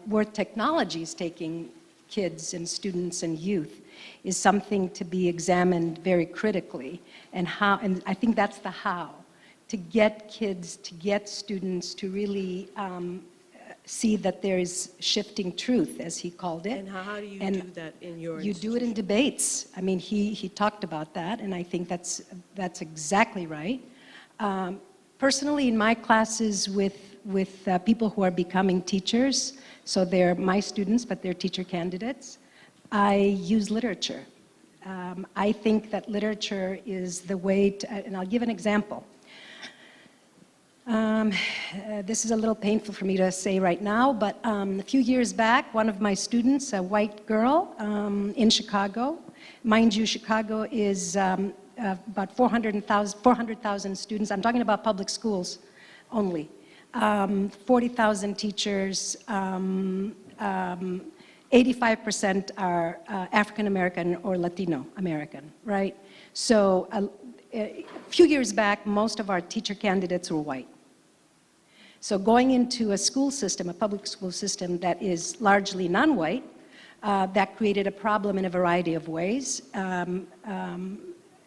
where technology is taking kids and students and youth is something to be examined very critically, and I think that's the how. to get kids, to get students to really see that there is shifting truth, as he called it. And how do you And do that in your you do it in debates. I mean, he talked about that, and I think that's exactly right. Personally, in my classes with people who are becoming teachers, so they're my students, but they're teacher candidates, I use literature. I think that literature is the way to, and I'll give an example. This is a little painful for me to say right now, but a few years back, one of my students, a white girl in Chicago, mind you, Chicago is about 400,000 students. I'm talking about public schools only. 40,000 teachers, 85% are African American or Latino American, right? So a few years back, most of our teacher candidates were white. So going into a school system, a public school system that is largely non-white, that created a problem in a variety of ways. And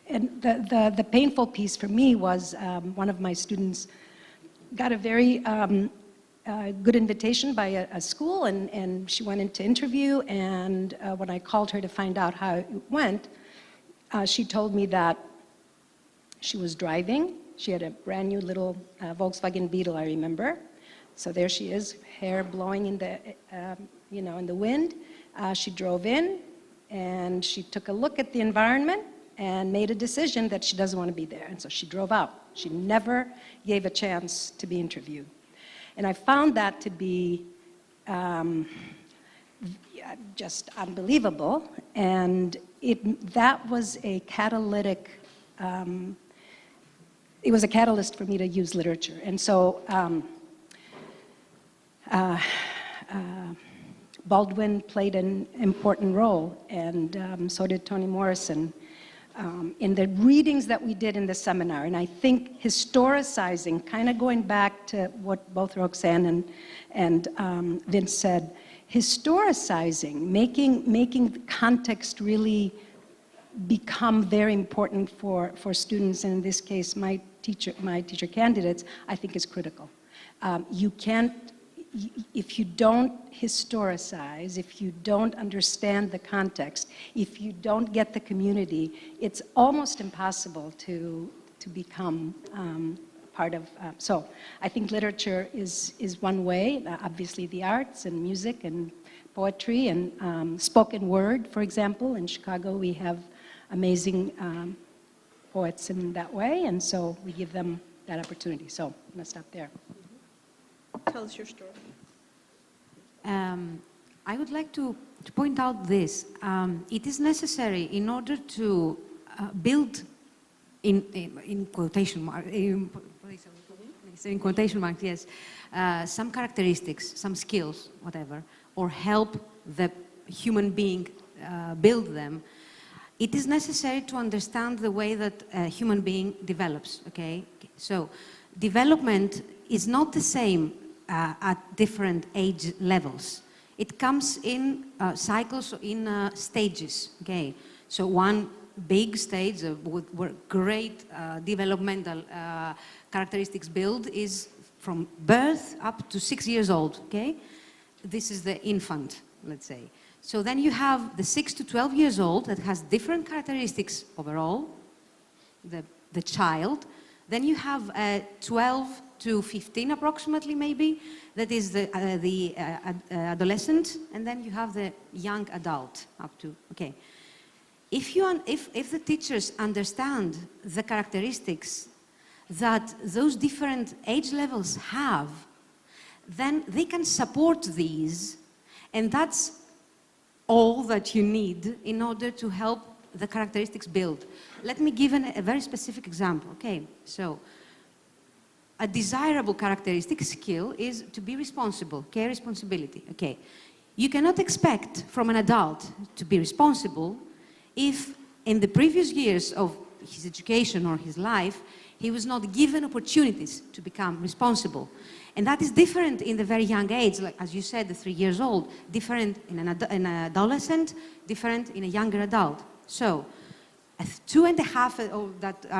the painful piece for me was one of my students got a very good invitation by a school, and she went into interview, and when I called her to find out how it went, she told me that she was driving. She had a brand new little Volkswagen Beetle, I remember. So there she is, hair blowing in the, in the wind. She drove in, and she took a look at the environment and made a decision that she doesn't want to be there. And so she drove out. She never gave a chance to be interviewed. And I found that to be just unbelievable. And that was a catalytic, it was a catalyst for me to use literature. And so Baldwin played an important role, and so did Toni Morrison. In the readings that we did in the seminar, and I think historicizing, kind of going back to what both Roxanne and Vince said, historicizing, making the context really become very important for students, and in this case, my teacher candidates, I think is critical. You can't, if you don't historicize, if you don't understand the context, if you don't get the community, it's almost impossible to become part of. So I think literature is one way, obviously the arts and music and poetry and spoken word, for example. In Chicago, we have amazing poets in that way, and so we give them that opportunity. So I'm going to stop there. Tell us your story. I would like to point out this. It is necessary in order to build, in quotation marks, in quotation marks, yes, some characteristics, some skills, whatever, or help the human being build them. It is necessary to understand the way that a human being develops, okay? So development is not the same at different age levels. It comes in cycles, in stages, okay? So one big stage where great developmental characteristics build is from birth up to 6 years old, okay? This is the infant, let's say. So then you have the 6 to 12 years old that has different characteristics overall, the child. Then you have 12 to 15 approximately, maybe, that is the adolescent, and then you have the young adult up to, okay. If the teachers understand the characteristics that those different age levels have, then they can support these, and that's all that you need in order to help the characteristics build. Let me give a very specific example, okay? So, a desirable characteristic skill is to be responsible, care, responsibility, okay? You cannot expect from an adult to be responsible if in the previous years of his education or his life, he was not given opportunities to become responsible. And that is different in the very young age, like as you said, the 3 years old, different in an adolescent, different in a younger adult. So,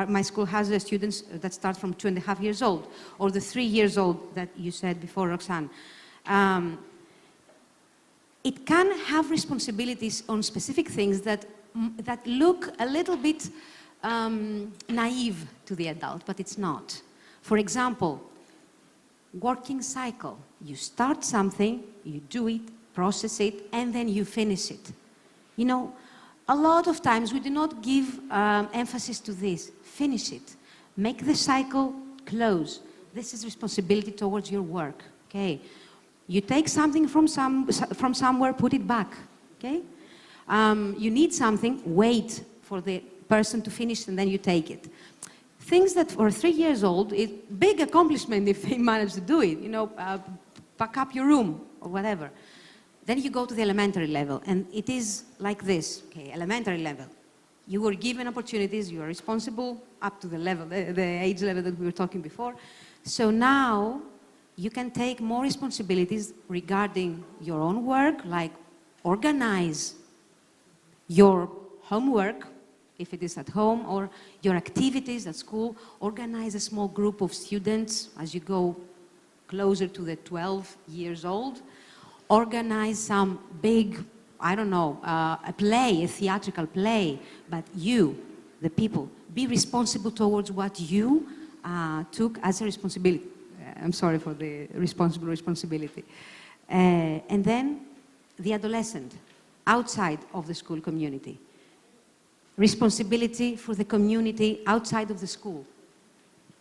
My school has students that start from 2.5 years old, or the 3 years old that you said before, Roxanne. It can have responsibilities on specific things that look a little bit naive to the adult, but it's not. For example, working cycle. You start something, you do it, process it, and then you finish it. You know, a lot of times we do not give emphasis to this. Finish it. Make the cycle close. This is responsibility towards your work, okay? You take something from somewhere, put it back, okay? You need something, wait for the person to finish, and then you take it. Things that for 3 years old is big accomplishment if they manage to do it. You know, pack up your room or whatever. Then you go to the elementary level, and it is like this. Okay, elementary level. You were given opportunities. You are responsible up to the level, the age level that we were talking before. So now you can take more responsibilities regarding your own work, like organize your homework, if it is at home, or your activities at school. Organize a small group of students as you go closer to the 12 years old. Organize some big, I don't know, a play, a theatrical play, but you, the people, be responsible towards what you took as a responsibility. I'm sorry for the responsibility. And then the adolescent, outside of the school community. Responsibility for the community outside of the school,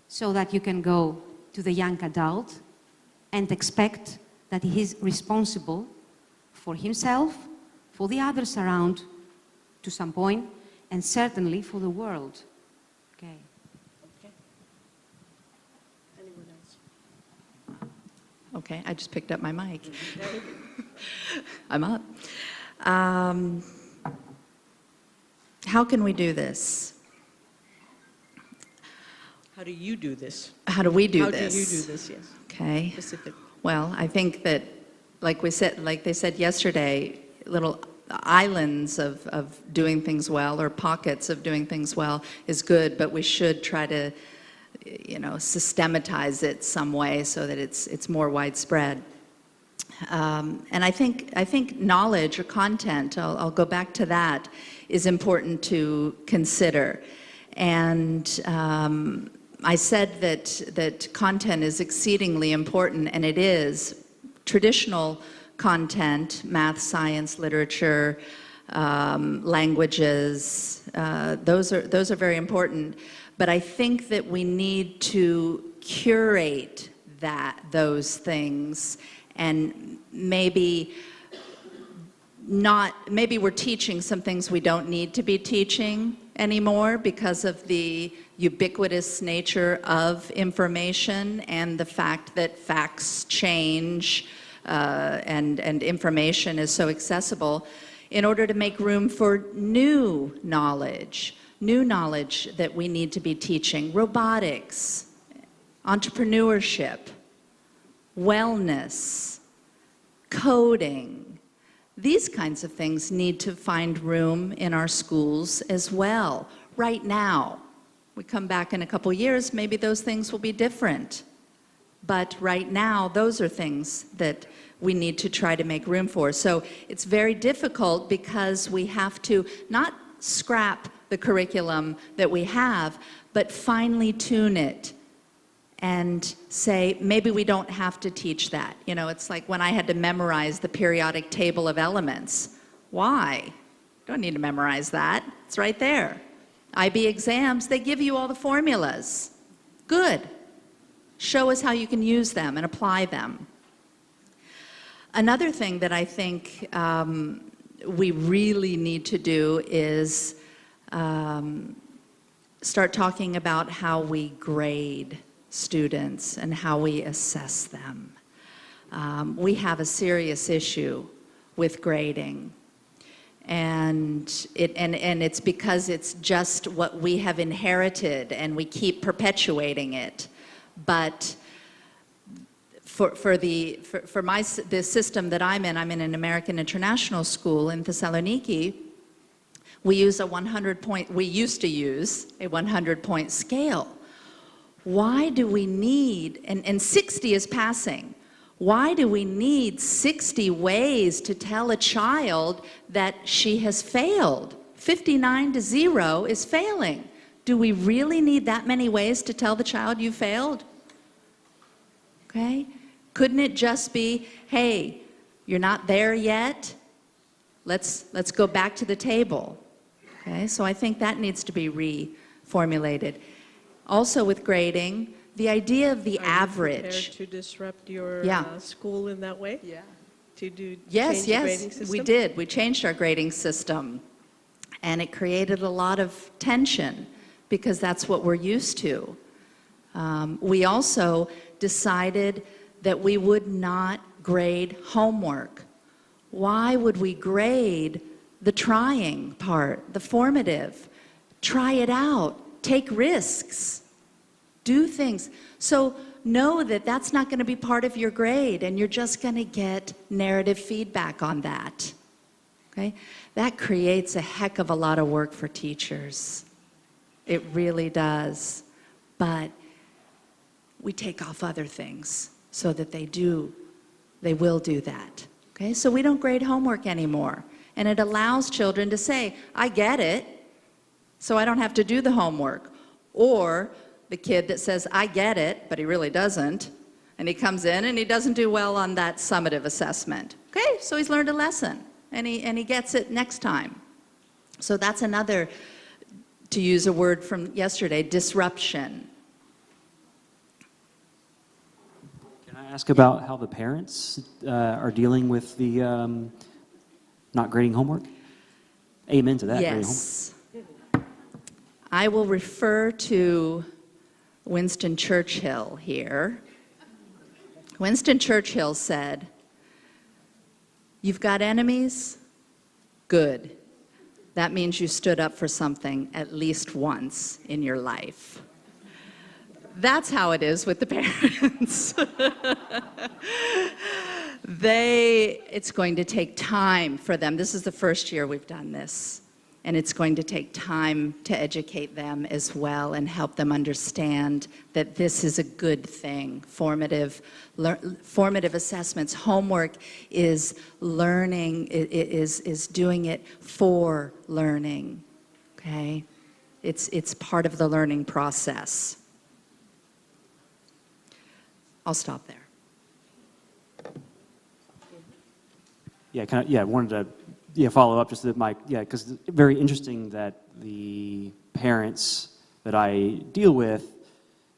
so that you can go to the young adult and expect that he is responsible for himself, for the others around to some point, and certainly for the world. Okay. Anyone else? Okay, I just picked up my mic. I'm up. How can we do this? How do you do this? How do we do How this? do you do this, yes? Okay. Specific. Well, I think that, like they said yesterday, little islands of doing things well, or pockets of doing things well, is good, but we should try to, systematize it some way so that it's more widespread. And I think knowledge or content, I'll go back to that, is important to consider. And I said that content is exceedingly important, and it is. Traditional content, math, science, literature, languages, those are very important. But I think that we need to curate those things, and maybe we're teaching some things we don't need to be teaching anymore because of the ubiquitous nature of information and the fact that facts change and information is so accessible, in order to make room for new knowledge that we need to be teaching. Robotics, entrepreneurship, wellness, coding. These kinds of things need to find room in our schools as well. Right now, we come back in a couple years, maybe those things will be different. But right now, those are things that we need to try to make room for. So it's very difficult because we have to not scrap the curriculum that we have, but finely tune it and say, maybe we don't have to teach that. It's like when I had to memorize the periodic table of elements. Why? Don't need to memorize that. It's right there. IB exams, they give you all the formulas. Good. Show us how you can use them and apply them. Another thing that I think we really need to do is start talking about how we grade students and how we assess them. We have a serious issue with grading. And it's because it's just what we have inherited and we keep perpetuating it. But for the system that I'm in an American international school in Thessaloniki, We use a 100-point, we used to use a 100-point scale. Why do we need, and 60 is passing, why do we need 60 ways to tell a child that she has failed? 59 to 0 is failing. Do we really need that many ways to tell the child you failed? Okay? Couldn't it just be, hey, you're not there yet? Let's go back to the table. Okay? So I think that needs to be reformulated. Also with grading, the idea of the average. Prepared to disrupt your school in that way? Yeah. To do Yes, change the grading yes, system? we did. We changed our grading system. And it created a lot of tension because that's what we're used to. We also decided that we would not grade homework. Why would we grade the trying part, the formative? Try it out, take risks, do things. So know that that's not going to be part of your grade and you're just going to get narrative feedback on that. Okay? That creates a heck of a lot of work for teachers. It really does. But we take off other things so that they will do that. Okay? So we don't grade homework anymore. And it allows children to say, I get it, so I don't have to do the homework. Or the kid that says, I get it, but he really doesn't, and he comes in and he doesn't do well on that summative assessment. Okay, so he's learned a lesson, and he gets it next time. So that's another, to use a word from yesterday, disruption. Can I ask about how the parents are dealing with the not grading homework? Amen to that. Yes. I will refer to Winston Churchill here. Winston Churchill said, "You've got enemies? Good. That means you stood up for something at least once in your life." That's how it is with the parents. It's going to take time for them. This is the first year we've done this. And it's going to take time to educate them as well and help them understand that this is a good thing. Formative assessments, homework is learning, is doing it for learning, okay? It's part of the learning process. I'll stop there. I wanted to follow up just that because it's very interesting that the parents that I deal with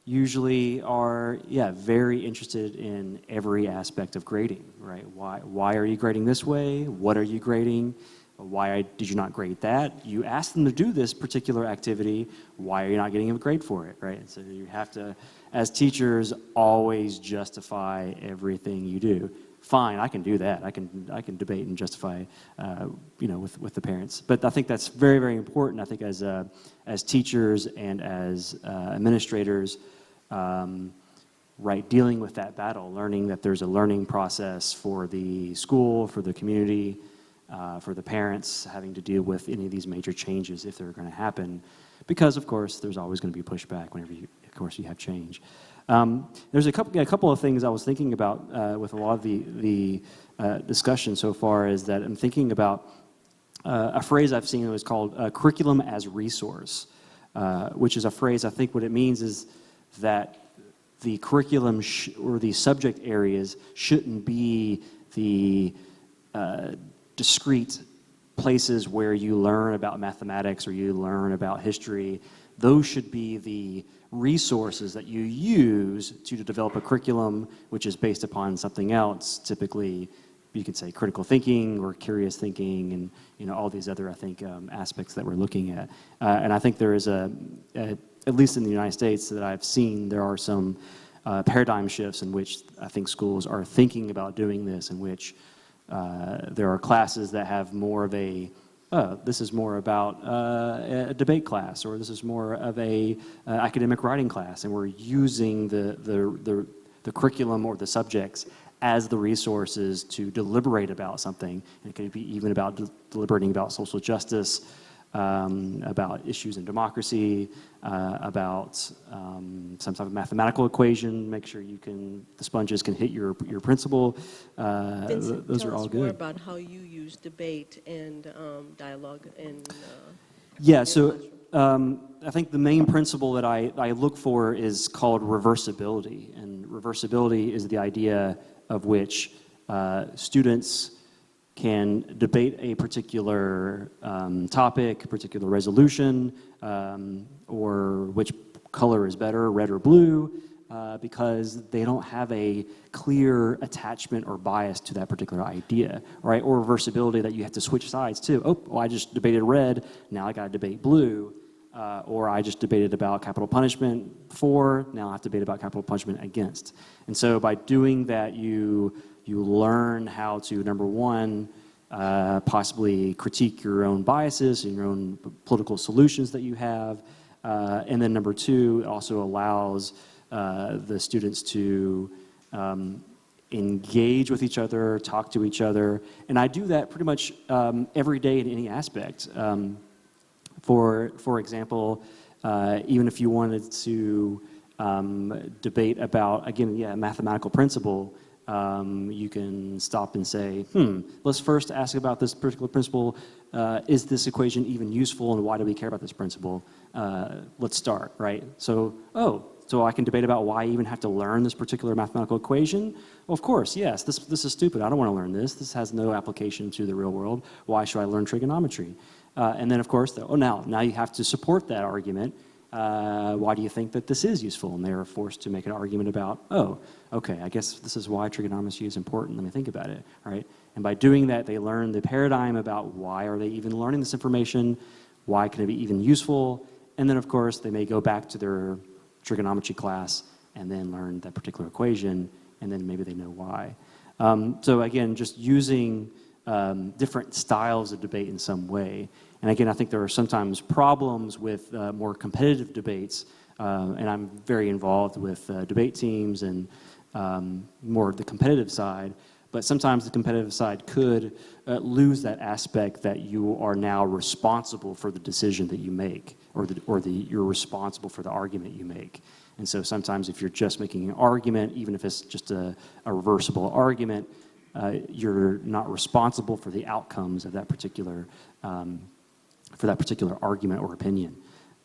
usually are very interested in every aspect of grading, right? Why are you grading this way? What are you grading? Why did you not grade that? You asked them to do this particular activity. Why are you not getting a grade for it, right? And so you have to, as teachers, always justify everything you do. Fine, I can do that. I can debate and justify, with the parents. But I think that's very, very important. I think as teachers and as administrators, dealing with that battle, learning that there's a learning process for the school, for the community, for the parents, having to deal with any of these major changes if they're going to happen, because of course there's always going to be pushback whenever you have change. There's a couple of things I was thinking about with a lot of the discussion so far is that I'm thinking about a phrase I've seen that was called curriculum as resource, which is a phrase I think what it means is that the curriculum or the subject areas shouldn't be the discrete places where you learn about mathematics or you learn about history. Those should be the resources that you use to develop a curriculum which is based upon something else. Typically, you could say critical thinking or curious thinking and all these other, I think, aspects that we're looking at. And I think there is at least in the United States that I've seen, there are some paradigm shifts in which I think schools are thinking about doing this, in which there are classes that have more of this is more about a debate class, or this is more of a academic writing class, and we're using the curriculum or the subjects as the resources to deliberate about something. And it could be even about deliberating about social justice, about issues in democracy, about some type of mathematical equation, make sure the sponges can hit your principal. Vincent, those are all tell us more good. about how you use debate and dialogue in Yeah, so I think the main principle that I look for is called reversibility. And reversibility is the idea of which students can debate a particular topic, a particular resolution, or which color is better, red or blue, because they don't have a clear attachment or bias to that particular idea, right? Or reversibility that you have to switch sides too. Oh, well, I just debated red, now I got to debate blue. Or I just debated about capital punishment for, now I have to debate about capital punishment against. And so by doing that, you learn how to, number one, possibly critique your own biases and your own political solutions that you have. And then number two, it also allows the students to engage with each other, talk to each other. And I do that pretty much every day in any aspect. For example, even if you wanted to debate about, again, a mathematical principle, you can stop and say, let's first ask about this particular principle. Is this equation even useful, and why do we care about this principle? Let's start, right? So I can debate about why I even have to learn this particular mathematical equation? Well, of course, yes, this is stupid. I don't want to learn this. This has no application to the real world. Why should I learn trigonometry? And then, of course, now you have to support that argument. Why do you think that this is useful? And they are forced to make an argument about, oh, okay, I guess this is why trigonometry is important. Let me think about it, right? And by doing that, they learn the paradigm about why are they even learning this information, why can it be even useful, and then, of course, they may go back to their trigonometry class and then learn that particular equation, and then maybe they know why. So again, just using different styles of debate in some way. And again, I think there are sometimes problems with more competitive debates, and I'm very involved with debate teams and more of the competitive side, but sometimes the competitive side could lose that aspect that you are now responsible for the decision that you make, or you're responsible for the argument you make. And so sometimes if you're just making an argument, even if it's just a reversible argument, you're not responsible for the outcomes of that particular argument or opinion.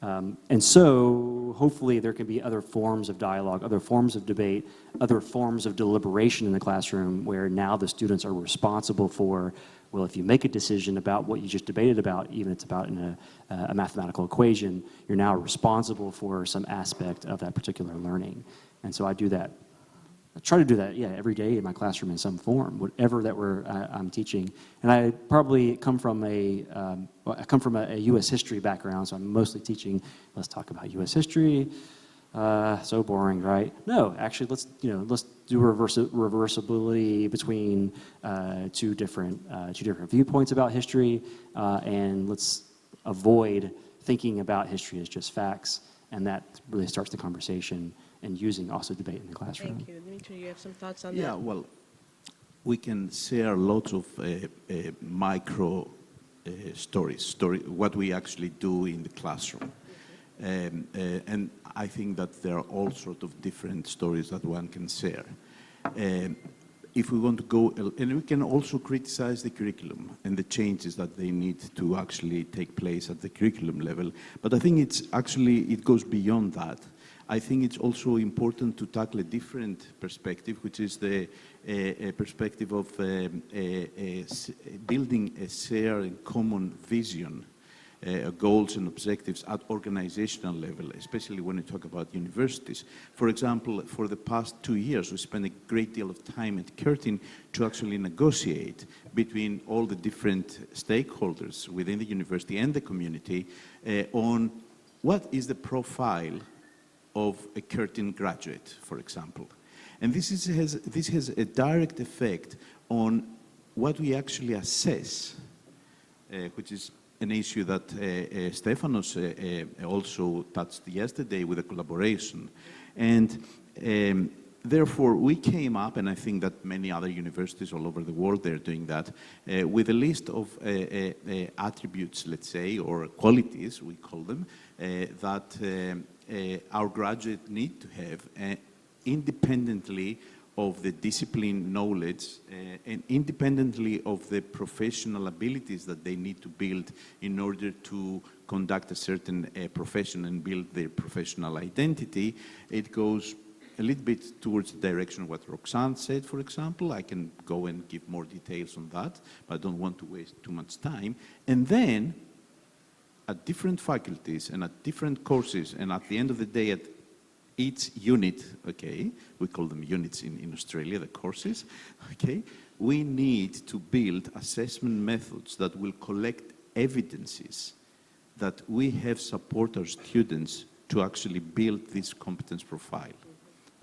And so hopefully there can be other forms of dialogue, other forms of debate, other forms of deliberation in the classroom where now the students are responsible for, well, if you make a decision about what you just debated about, even if it's about in a mathematical equation, you're now responsible for some aspect of that particular learning. And so I do that. I try to do that, every day in my classroom in some form, whatever that I'm teaching. And I probably come from a U.S. history background, so I'm mostly teaching. Let's talk about U.S. history. So boring, right? No, actually, let's do reversibility between two different viewpoints about history, and let's avoid thinking about history as just facts, and that really starts the conversation. And using also debate in the classroom. Thank you. Dimitri, you have some thoughts on that? Yeah, well, we can share lots of micro stories, what we actually do in the classroom. And I think that there are all sorts of different stories that one can share. If we want to go, and we can also criticize the curriculum and the changes that they need to actually take place at the curriculum level. But I think it goes beyond that. I think it's also important to tackle a different perspective, which is the perspective of building a shared and common vision, goals and objectives at organizational level, especially when we talk about universities. For example, for the past 2 years, we spent a great deal of time at Curtin to actually negotiate between all the different stakeholders within the university and the community on what is the profile of a Curtin graduate, for example. And this has a direct effect on what we actually assess, which is an issue that Stefanos therefore, we came up, and I think that many other universities all over the world, they're doing that, with a list of attributes, let's say, or qualities, we call them, that our graduates need to have independently of the discipline knowledge and independently of the professional abilities that they need to build in order to conduct a certain profession and build their professional identity. It goes a little bit towards the direction of what Roxanne said, for example. I can go and give more details on that, but I don't want to waste too much time. And then, at different faculties and at different courses, and at the end of the day, at each unit, okay, we call them units in Australia, the courses, okay, we need to build assessment methods that will collect evidences that we have support our students to actually build this competence profile,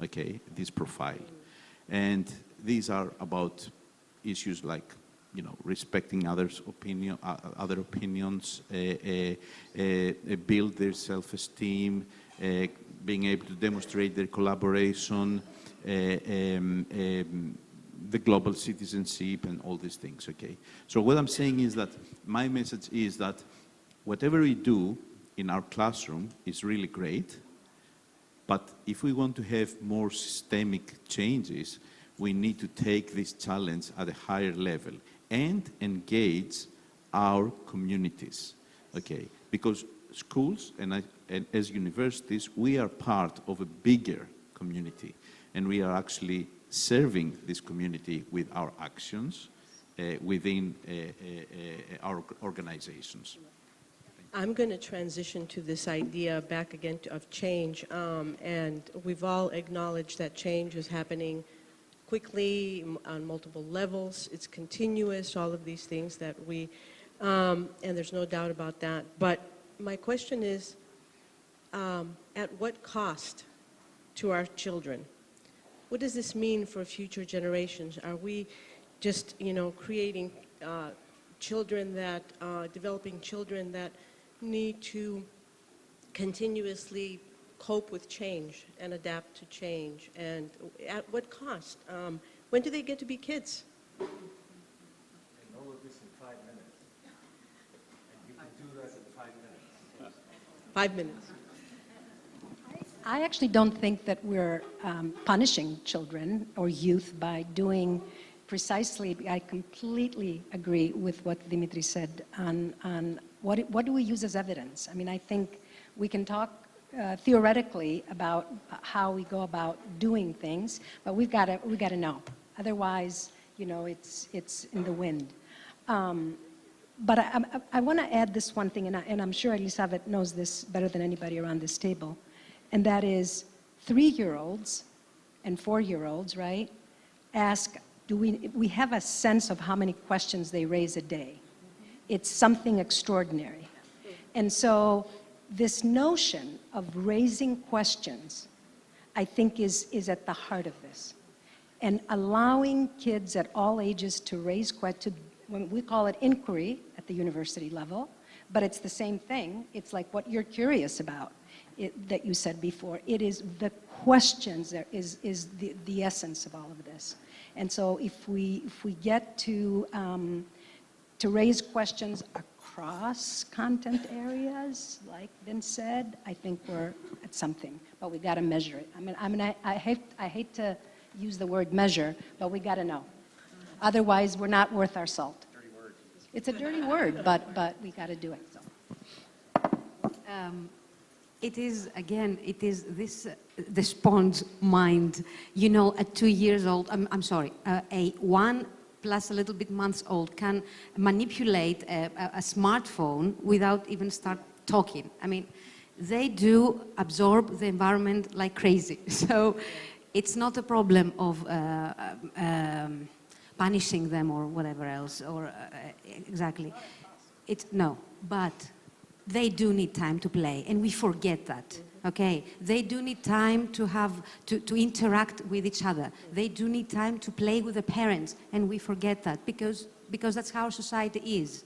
okay, this profile. And these are about issues like, you know, respecting others' other opinions, build their self-esteem, being able to demonstrate their collaboration, the global citizenship, and all these things, okay? So what I'm saying is that my message is that whatever we do in our classroom is really great, but if we want to have more systemic changes, we need to take this challenge at a higher level and engage our communities, okay? Because schools and as universities, we are part of a bigger community, and we are actually serving this community with our actions within our organizations. I'm going to transition to this idea back again of change, and we've all acknowledged that change is happening quickly on multiple levels. It's continuous, all of these things that we, and there's no doubt about that. But my question is, at what cost to our children? What does this mean for future generations? Are we just, you know, creating children that, developing children that need to continuously cope with change and adapt to change? And at what cost? When do they get to be kids? And all of this in 5 minutes. And you can do that in 5 minutes. 5 minutes. I actually don't think that we're punishing children or youth by doing precisely, I completely agree with what Dimitri said on what do we use as evidence. I mean, I think we can talk theoretically about how we go about doing things, but we got to know. Otherwise, you know, it's in the wind. But I want to add this one thing, and I'm sure Elisabeth knows this better than anybody around this table, and that is 3-year-olds and 4-year-olds, right, ask, we have a sense of how many questions they raise a day. It's something extraordinary. And so this notion of raising questions, I think, is at the heart of this. And allowing kids at all ages to raise questions, we call it inquiry at the university level, but it's the same thing. It's like what you're curious about that you said before. It is the questions that is the essence of all of this. And so if we get to raise questions across content areas, like been said, I think we're at something, but we got to measure it. I hate to use the word measure, but we got to know. Otherwise, we're not worth our salt. Dirty word. It's a dirty word, but we got to do it. So. It is, again, it is this, the sponge mind, you know, at 2 years old, I'm sorry, a 1 plus a little bit months old can manipulate a smartphone without even start talking. I mean, they do absorb the environment like crazy. So it's not a problem of punishing them or whatever else, or exactly. No, but they do need time to play, and we forget that, okay? They do need time to have, to interact with each other. They do need time to play with the parents, and we forget that because that's how society is.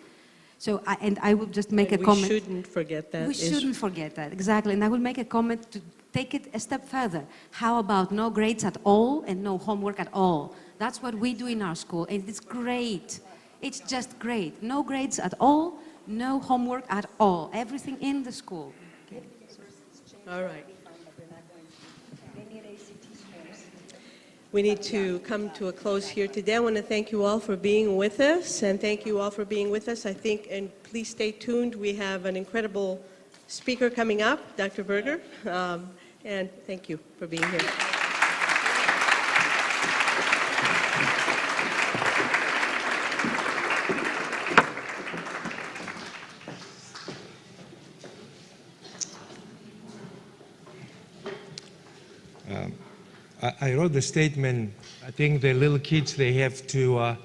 So, I will just make a comment. We shouldn't forget that. We shouldn't forget that, exactly. And I will make a comment take it a step further. How about no grades at all and no homework at all? That's what we do in our school, and it's great. It's just great. No grades at all, no homework at all. Everything in the school. Okay. All right. We need to come to a close here today. I want to thank you all for being with us, and thank you all for being with us. I think, and please stay tuned, we have an incredible speaker coming up, Dr. Berger, and thank you for being here. I wrote the statement. I think the little kids, they have to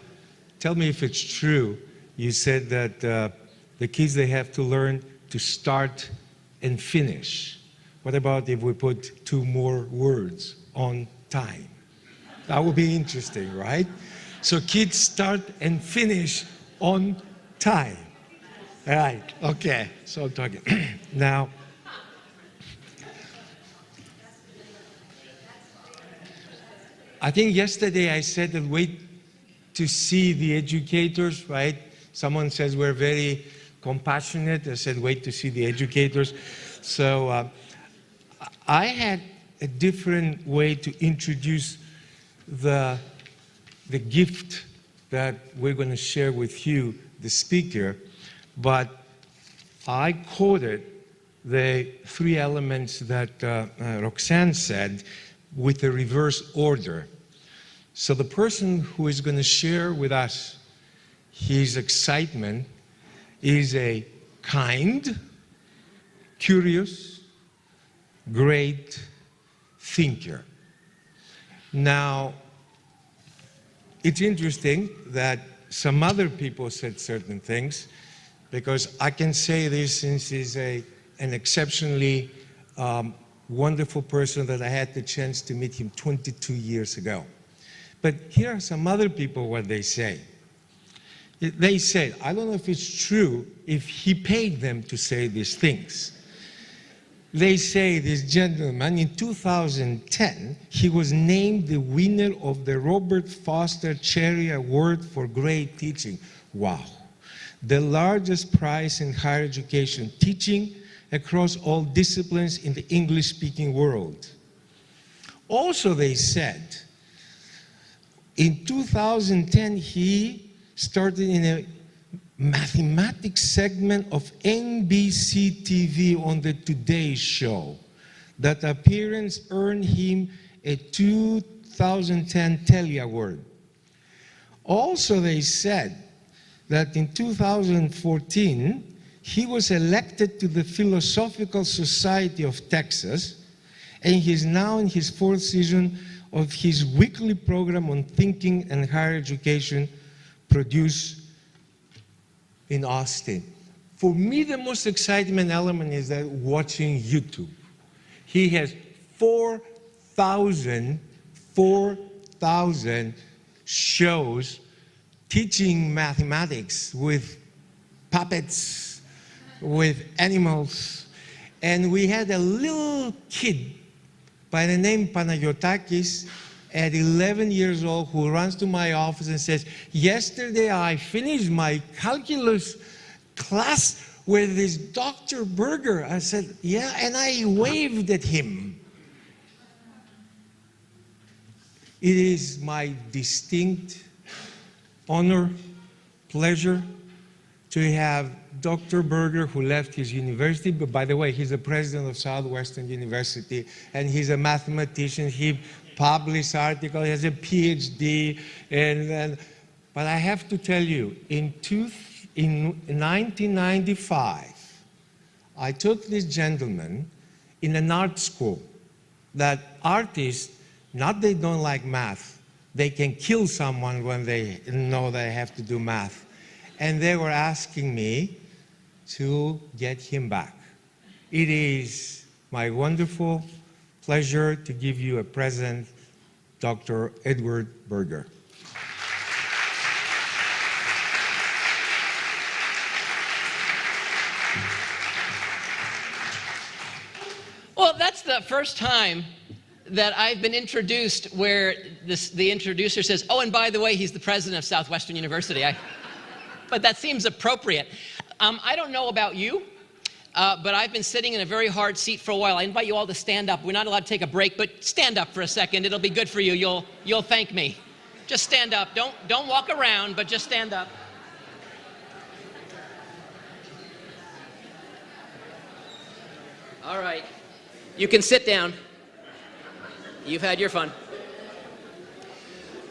tell me if it's true. You said that the kids, they have to learn to start and finish. What about if we put 2 more words, on time? That would be interesting, right? So kids start and finish on time. All right, okay, so I'm talking. Now, I think yesterday I said that wait to see the educators, right? Someone says we're very compassionate. I said wait to see the educators. So I had a different way to introduce the gift that we're going to share with you, the speaker, but I quoted the 3 elements that Roxanne said with a reverse order. So the person who is going to share with us his excitement is a kind, curious, great thinker. Now, it's interesting that some other people said certain things, because I can say this since he's an exceptionally wonderful person that I had the chance to meet him 22 years ago. But here are some other people, what they say. They said, I don't know if it's true, if he paid them to say these things. They say this gentleman, in 2010, he was named the winner of the Robert Foster Cherry Award for Great Teaching. Wow. The largest prize in higher education teaching across all disciplines in the English-speaking world. Also, they said, in 2010, he started in a mathematics segment of NBC TV on the Today Show. That appearance earned him a 2010 Telly Award. Also, they said that in 2014, he was elected to the Philosophical Society of Texas, and he's now in his 4th season of his weekly program on thinking and higher education produced in Austin. For me, the most exciting element is that watching YouTube. He has 4,000 shows teaching mathematics with puppets, with animals. And we had a little kid by the name Panayotakis at 11 years old who runs to my office and says, yesterday I finished my calculus class with this Dr. Berger. I said, yeah, and I waved at him. It is my distinct honor, pleasure to have Dr. Berger, who left his university, but by the way, he's the president of Southwestern University, and he's a mathematician. He published articles, he has a PhD, but I have to tell you, in 1995, I took this gentleman in an art school that artists, not they don't like math, they can kill someone when they know they have to do math. And they were asking me to get him back. It is my wonderful pleasure to give you a present, Dr. Edward Berger. Well, that's the first time that I've been introduced where the introducer says, oh, and by the way, he's the president of Southwestern University. But that seems appropriate. I don't know about you, but I've been sitting in a very hard seat for a while. I invite you all to stand up. We're not allowed to take a break, but stand up for a second. It'll be good for you. You'll thank me. Just stand up. Don't walk around, but just stand up. All right. You can sit down. You've had your fun.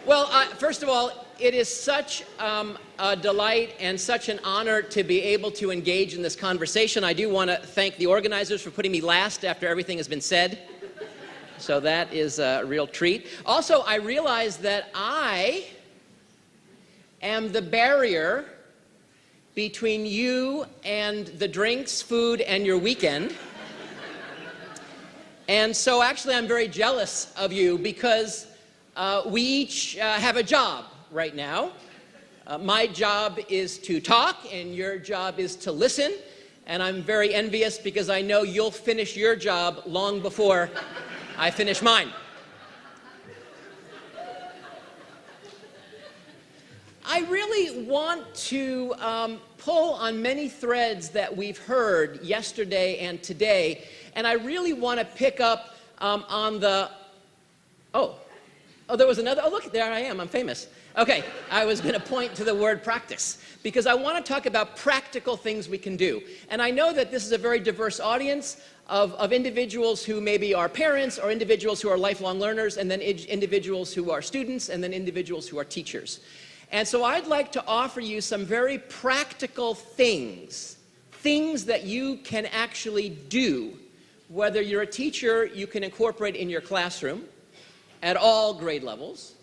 Well, first of all, it is such a delight and such an honor to be able to engage in this conversation. I do want to thank the organizers for putting me last after everything has been said. So that is a real treat. Also, I realize that I am the barrier between you and the drinks, food, and your weekend. And so actually I'm very jealous of you because we each have a job right now. My job is to talk and your job is to listen. And I'm very envious because I know you'll finish your job long before I finish mine. I really want to pull on many threads that we've heard yesterday and today, and I really want to pick up on the, there was another, look, there I am, I'm famous. Okay, I was going to point to the word practice, because I want to talk about practical things we can do. And I know that this is a very diverse audience of individuals who maybe are parents, or individuals who are lifelong learners, and then individuals who are students, and then individuals who are teachers. And so I'd like to offer you some very practical things that you can actually do. Whether you're a teacher, you can incorporate in your classroom at all grade levels.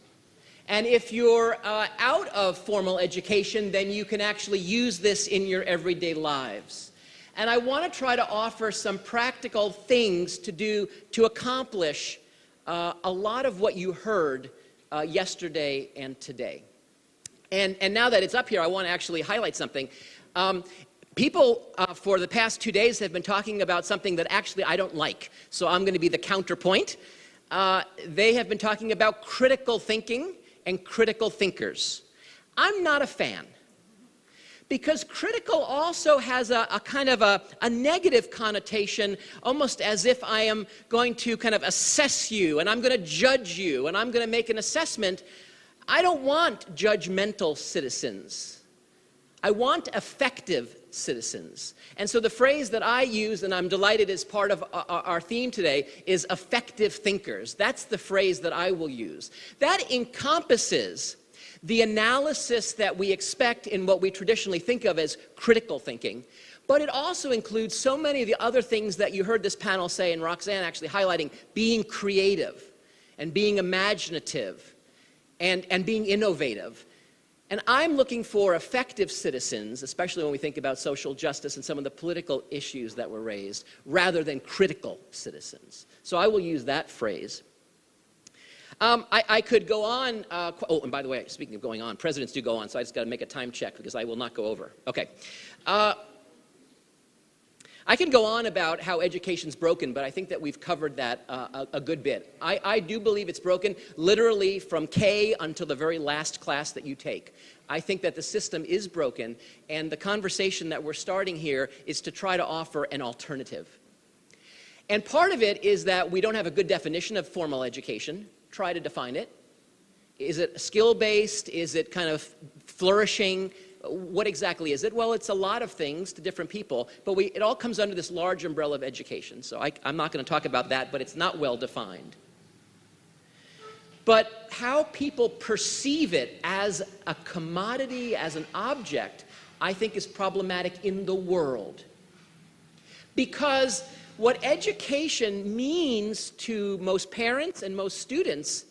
And if you're out of formal education, then you can actually use this in your everyday lives. And I want to try to offer some practical things to do to accomplish a lot of what you heard yesterday and today. And now that it's up here, I want to actually highlight something. People for the past 2 days have been talking about something that actually I don't like. So I'm going to be the counterpoint. They have been talking about critical thinking and critical thinkers. I'm not a fan. Because critical also has a kind of a negative connotation, almost as if I am going to kind of assess you, and I'm going to judge you, and I'm going to make an assessment. I don't want judgmental citizens. I want effective citizens. And so the phrase that I use, and I'm delighted is part of our theme today, is effective thinkers. That's the phrase that I will use. That encompasses the analysis that we expect in what we traditionally think of as critical thinking. But it also includes so many of the other things that you heard this panel say, and Roxanne actually highlighting, being creative and being imaginative and being innovative. And I'm looking for effective citizens, especially when we think about social justice and some of the political issues that were raised, rather than critical citizens. So I will use that phrase. I could go on, and by the way, speaking of going on, presidents do go on, so I just got to make a time check because I will not go over. Okay. I can go on about how education's broken, but I think that we've covered that a good bit. I do believe it's broken literally from K until the very last class that you take. I think that the system is broken, and the conversation that we're starting here is to try to offer an alternative. And part of it is that we don't have a good definition of formal education. Try to define it. Is it skill-based? Is it kind of flourishing? What exactly is it? Well, it's a lot of things to different people, but it all comes under this large umbrella of education. So I'm not going to talk about that, but it's not well defined. But how people perceive it as a commodity, as an object, I think is problematic in the world. Because what education means to most parents and most students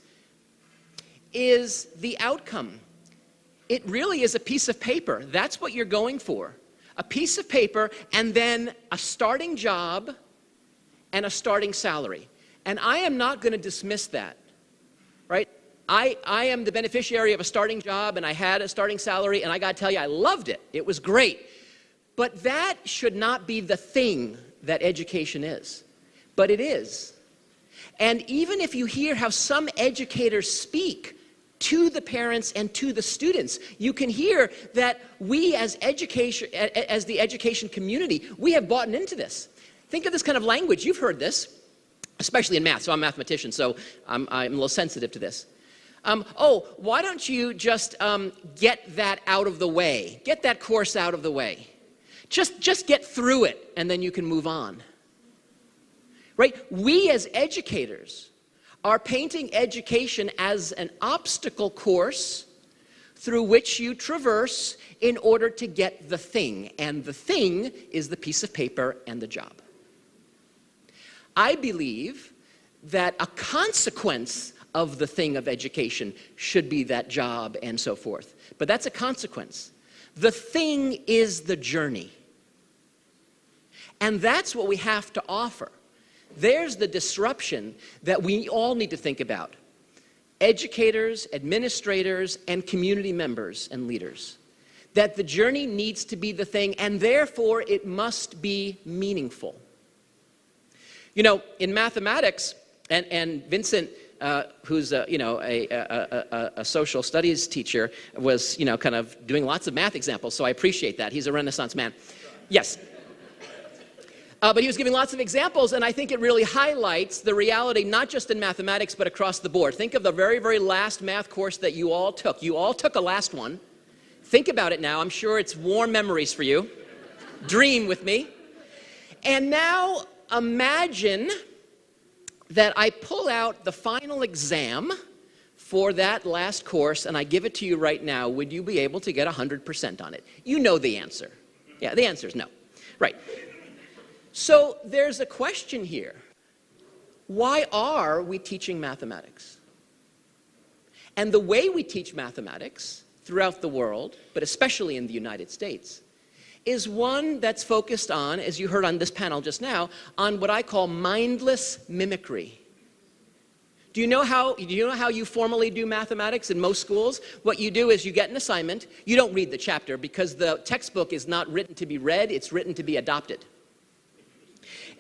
is the outcome. It really is a piece of paper. That's what you're going for. A piece of paper and then a starting job and a starting salary. And I am not going to dismiss that, right? I am the beneficiary of a starting job, and I had a starting salary, and I got to tell you, I loved it. It was great. But that should not be the thing that education is. but it is. And even if you hear how some educators speak to the parents and to the students, you can hear that we as the education community, we have bought into this. Think of this kind of language. You've heard this, especially in math. So I'm a mathematician, so I'm a little sensitive to this. Oh, why don't you just get that out of the way? Get that course out of the way. Just get through it, and then you can move on. Right? We as educators are painting education as an obstacle course through which you traverse in order to get the thing. And the thing is the piece of paper and the job. I believe that a consequence of the thing of education should be that job and so forth. But that's a consequence. The thing is the journey. And that's what we have to offer. There's the disruption that we all need to think about. Educators, administrators, and community members and leaders. That the journey needs to be the thing, and therefore it must be meaningful. You know, in mathematics, and Vincent, who's a social studies teacher, was kind of doing lots of math examples, so I appreciate that. He's a Renaissance man. Yes. But he was giving lots of examples, and I think it really highlights the reality, not just in mathematics, but across the board. Think of the very, very last math course that you all took. You all took a last one. Think about it now. I'm sure it's warm memories for you. Dream with me. And now imagine that I pull out the final exam for that last course, and I give it to you right now. Would you be able to get 100% on it? You know the answer. Yeah, the answer is no. Right. So there's a question here. Why are we teaching mathematics? And the way we teach mathematics throughout the world, but especially in the United States, is one that's focused on, as you heard on this panel just now, on what I call mindless mimicry. Do you know how you formally do mathematics in most schools? What you do is you get an assignment. You don't read the chapter because the textbook is not written to be read, it's written to be adopted.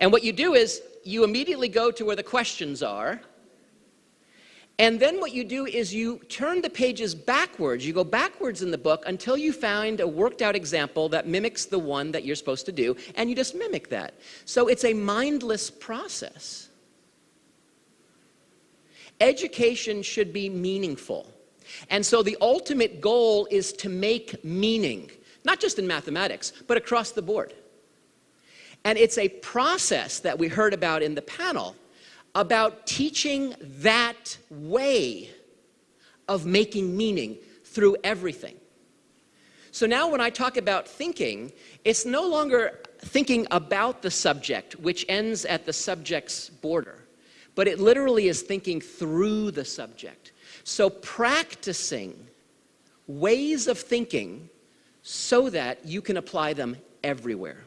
And what you do is you immediately go to where the questions are, and then what you do is you turn the pages backwards. You go backwards in the book until you find a worked out example that mimics the one that you're supposed to do, and you just mimic that. So it's a mindless process. Education should be meaningful. And so the ultimate goal is to make meaning, not just in mathematics, but across the board. And it's a process that we heard about in the panel about teaching that way of making meaning through everything. So now when I talk about thinking, it's no longer thinking about the subject, which ends at the subject's border, but it literally is thinking through the subject. So practicing ways of thinking so that you can apply them everywhere.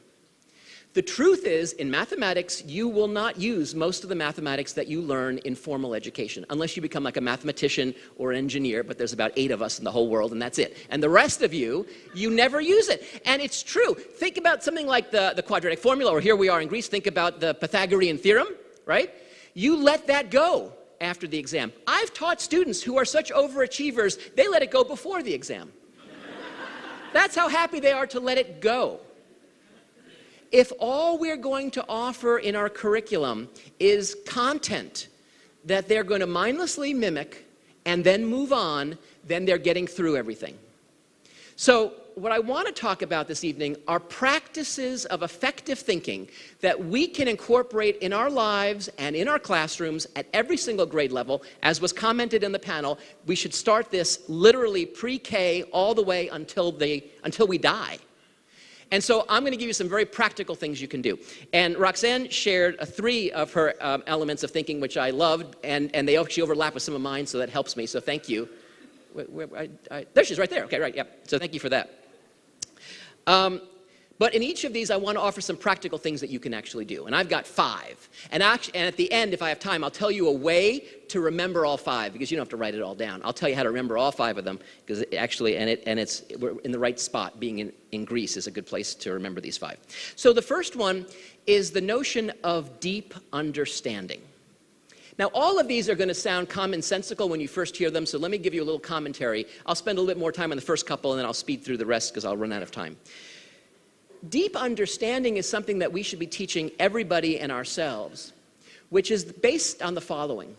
The truth is, in mathematics, you will not use most of the mathematics that you learn in formal education, unless you become like a mathematician or an engineer, but there's about 8 of us in the whole world, and that's it. And the rest of you, you never use it. And it's true. Think about something like the quadratic formula, or here we are in Greece, think about the Pythagorean theorem, right? You let that go after the exam. I've taught students who are such overachievers, they let it go before the exam. That's how happy they are to let it go. If all we're going to offer in our curriculum is content that they're going to mindlessly mimic and then move on, then they're getting through everything. So what I want to talk about this evening are practices of effective thinking that we can incorporate in our lives and in our classrooms at every single grade level. As was commented in the panel, we should start this literally pre-K all the way until we die. And so I'm going to give you some very practical things you can do. And Roxanne shared 3 of her elements of thinking, which I loved, and they actually overlap with some of mine, so that helps me, so thank you. There she is, right there. Okay, right, yep. So thank you for that. But But in each of these, I want to offer some practical things that you can actually do. And I've got 5. And at the end, if I have time, I'll tell you a way to remember all 5, because you don't have to write it all down. I'll tell you how to remember all 5 of them, because actually, we're in the right spot. Being in Greece is a good place to remember these 5. So the first one is the notion of deep understanding. Now, all of these are going to sound commonsensical when you first hear them, so let me give you a little commentary. I'll spend a little bit more time on the first couple, and then I'll speed through the rest because I'll run out of time. Deep understanding is something that we should be teaching everybody and ourselves, which is based on the following.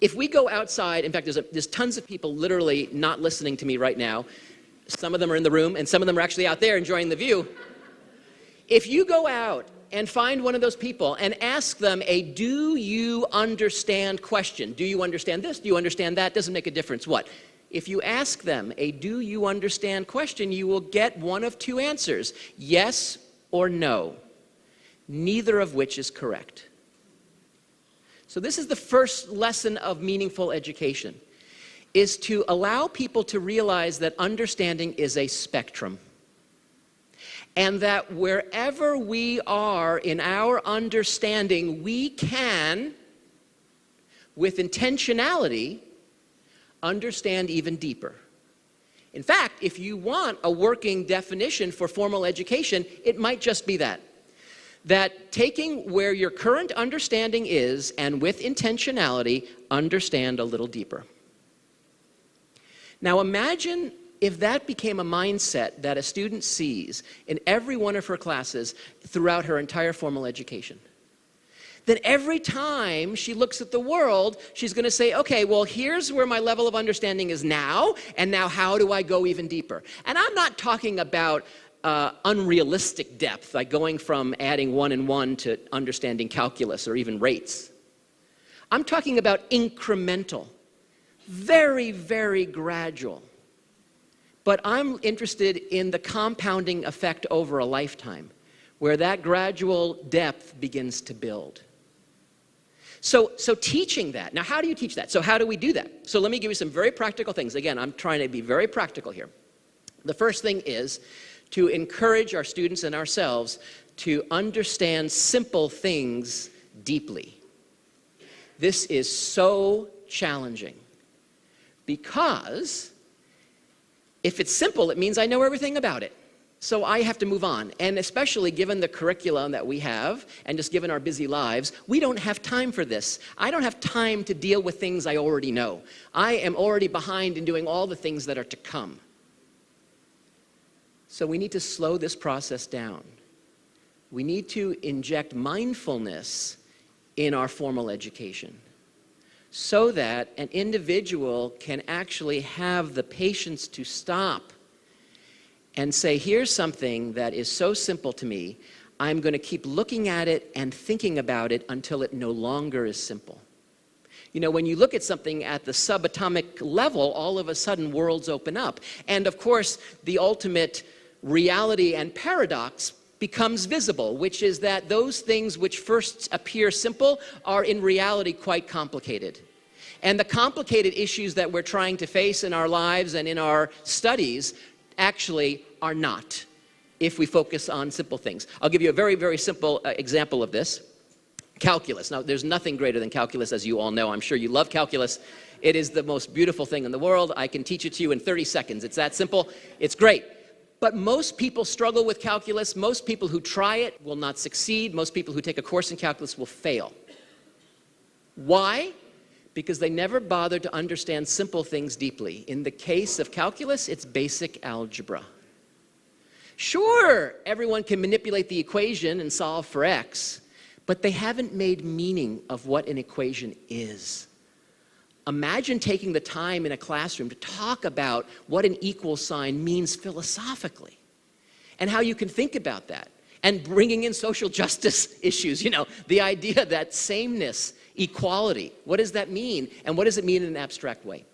If we go outside, in fact, there's tons of people literally not listening to me right now. Some of them are in the room, and some of them are actually out there enjoying the view. If you go out and find one of those people and ask them a do you understand question. Do you understand this? Do you understand that? Doesn't make a difference. What? If you ask them a do you understand question, you will get one of 2 answers, yes or no, neither of which is correct. So this is the first lesson of meaningful education, is to allow people to realize that understanding is a spectrum. And that wherever we are in our understanding, we can, with intentionality, understand even deeper. In fact, if you want a working definition for formal education, it might just be that. That taking where your current understanding is and with intentionality, understand a little deeper. Now imagine if that became a mindset that a student sees in every one of her classes throughout her entire formal education. Then every time she looks at the world, she's going to say, okay, well, here's where my level of understanding is now, and now how do I go even deeper? And I'm not talking about unrealistic depth, like going from adding 1 and 1 to understanding calculus or even rates. I'm talking about incremental, very, very gradual. But I'm interested in the compounding effect over a lifetime, where that gradual depth begins to build. So teaching that. Now, how do you teach that? So how do we do that? So let me give you some very practical things. Again, I'm trying to be very practical here. The first thing is to encourage our students and ourselves to understand simple things deeply. This is so challenging because if it's simple, it means I know everything about it. So I have to move on. And especially given the curriculum that we have, and just given our busy lives, we don't have time for this. I don't have time to deal with things I already know. I am already behind in doing all the things that are to come. So we need to slow this process down. We need to inject mindfulness in our formal education, so that an individual can actually have the patience to stop and say, here's something that is so simple to me, I'm going to keep looking at it and thinking about it until it no longer is simple. You know, when you look at something at the subatomic level, all of a sudden worlds open up. And of course, the ultimate reality and paradox becomes visible, which is that those things which first appear simple are in reality quite complicated. And the complicated issues that we're trying to face in our lives and in our studies actually are not, if we focus on simple things. I'll give you a very, very simple example of this. Calculus. Now, there's nothing greater than calculus, as you all know. I'm sure you love calculus. It is the most beautiful thing in the world. I can teach it to you in 30 seconds. It's that simple. It's great. But most people struggle with calculus. Most people who try it will not succeed. Most people who take a course in calculus will fail. Why? Because they never bother to understand simple things deeply. In the case of calculus, it's basic algebra. Sure, everyone can manipulate the equation and solve for x, but they haven't made meaning of what an equation is. Imagine taking the time in a classroom to talk about what an equal sign means philosophically and how you can think about that, and bringing in social justice issues, you know, the idea that sameness, equality, what does that mean, and what does it mean in an abstract way?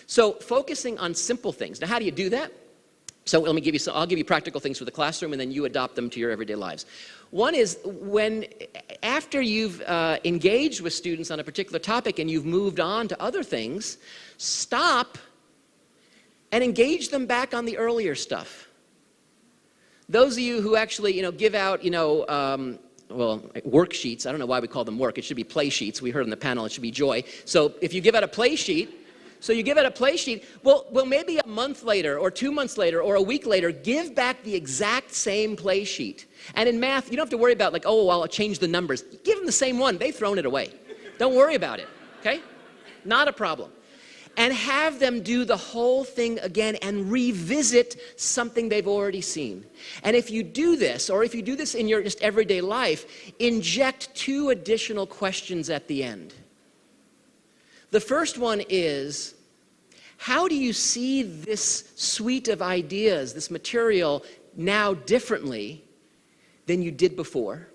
So focusing on simple things. Now, how do you do that? So let me give you some, I'll give you practical things for the classroom, and then you adopt them to your everyday lives. One is after you've engaged with students on a particular topic and you've moved on to other things, stop and engage them back on the earlier stuff. Those of you who actually, give out, worksheets. I don't know why we call them work. It should be play sheets. We heard on the panel it should be joy. So if you give out a play sheet, well, maybe a month later or 2 months later or a week later, give back the exact same play sheet. And in math, you don't have to worry about like, oh, well, I'll change the numbers. Give them the same one. They've thrown it away. Don't worry about it, okay? Not a problem. And have them do the whole thing again and revisit something they've already seen. And if you do this, or if you do this in your just everyday life, inject 2 additional questions at the end. The first one is, how do you see this suite of ideas, this material, now differently than you did before?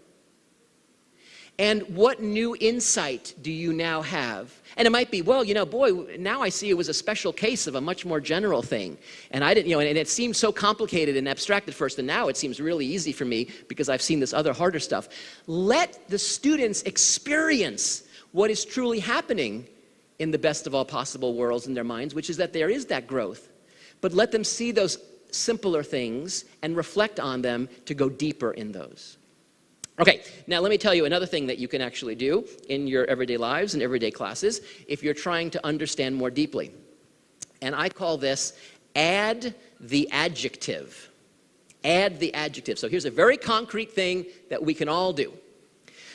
And what new insight do you now have? And it might be, well, boy, now I see it was a special case of a much more general thing. And I didn't, and it seemed so complicated and abstract at first, and now it seems really easy for me because I've seen this other harder stuff. Let the students experience what is truly happening in the best of all possible worlds in their minds, which is that there is that growth. But let them see those simpler things and reflect on them to go deeper in those. Okay, now let me tell you another thing that you can actually do in your everyday lives and everyday classes if you're trying to understand more deeply. And I call this add the adjective. Add the adjective. So here's a very concrete thing that we can all do.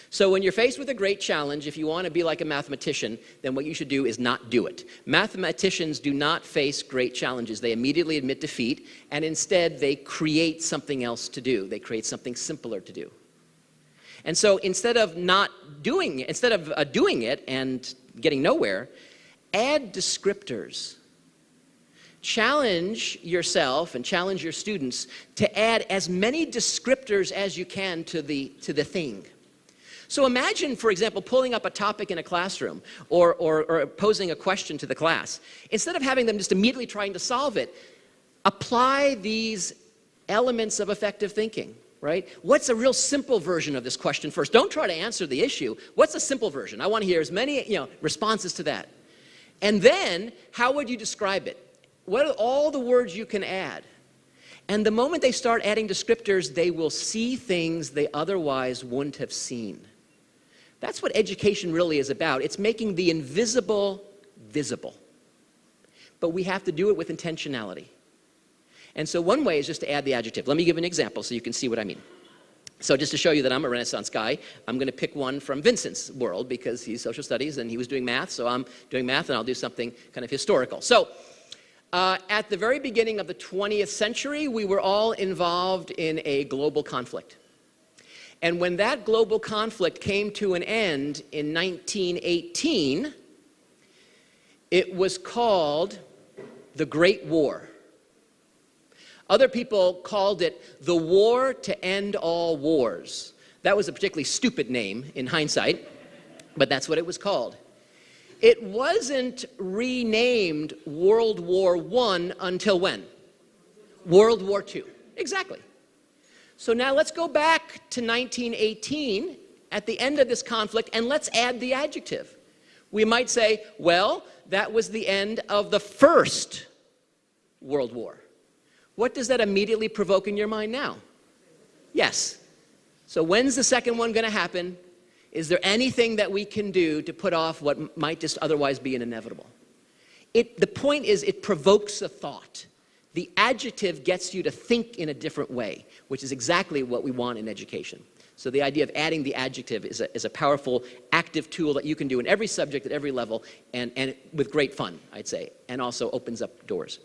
So when you're faced with a great challenge, if you want to be like a mathematician, then what you should do is not do it. Mathematicians do not face great challenges. They immediately admit defeat, and instead they create something else to do. They create something simpler to do. And so instead of doing it and getting nowhere, add descriptors. Challenge yourself and challenge your students to add as many descriptors as you can to the thing. So imagine, for example, pulling up a topic in a classroom or posing a question to the class. Instead of having them just immediately trying to solve it, apply these elements of effective thinking. Right? What's a real simple version of this question first? Don't try to answer the issue. What's a simple version? I want to hear as many responses to that. And then, how would you describe it? What are all the words you can add? And the moment they start adding descriptors, they will see things they otherwise wouldn't have seen. That's what education really is about. It's making the invisible visible. But we have to do it with intentionality. And so one way is just to add the adjective. Let me give an example so you can see what I mean. So just to show you that I'm a Renaissance guy, I'm going to pick one from Vincent's world because he's social studies and he was doing math, so I'm doing math and I'll do something kind of historical. So at the very beginning of the 20th century, we were all involved in a global conflict. And when that global conflict came to an end in 1918, it was called the Great War. Other people called it the War to End All Wars. That was a particularly stupid name in hindsight, but that's what it was called. It wasn't renamed World War I until when? World War II. Exactly. So now let's go back to 1918 at the end of this conflict and let's add the adjective. We might say, well, that was the end of the First World War. What does that immediately provoke in your mind now? Yes. So when's the second one going to happen? Is there anything that we can do to put off what might just otherwise be an inevitable? The point is it provokes a thought. The adjective gets you to think in a different way, which is exactly what we want in education. So the idea of adding the adjective is a powerful, active tool that you can do in every subject at every level and with great fun, I'd say, and also opens up doors.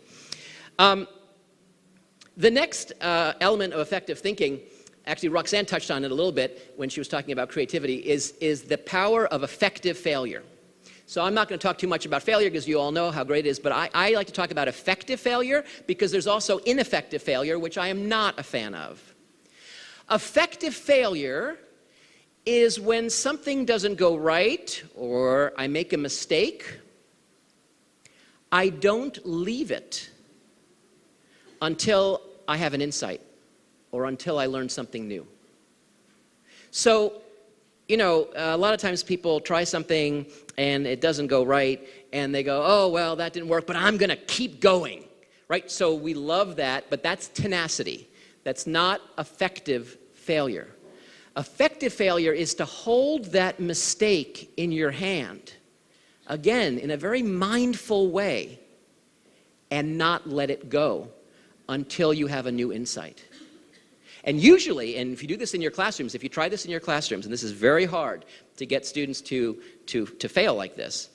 The next element of effective thinking, actually Roxanne touched on it a little bit when she was talking about creativity, is the power of effective failure. So I'm not going to talk too much about failure because you all know how great it is, but I like to talk about effective failure because there's also ineffective failure, which I am not a fan of. Effective failure is when something doesn't go right or I make a mistake, I don't leave it until I have an insight or until I learn something new. So, a lot of times people try something and it doesn't go right and they go, oh, well, that didn't work, but I'm going to keep going, right? So we love that, but that's tenacity. That's not effective failure. Effective failure is to hold that mistake in your hand, again, in a very mindful way, and not let it go until you have a new insight. And usually, and if you do this in your classrooms, if you try this in your classrooms, and this is very hard to get students to fail like this,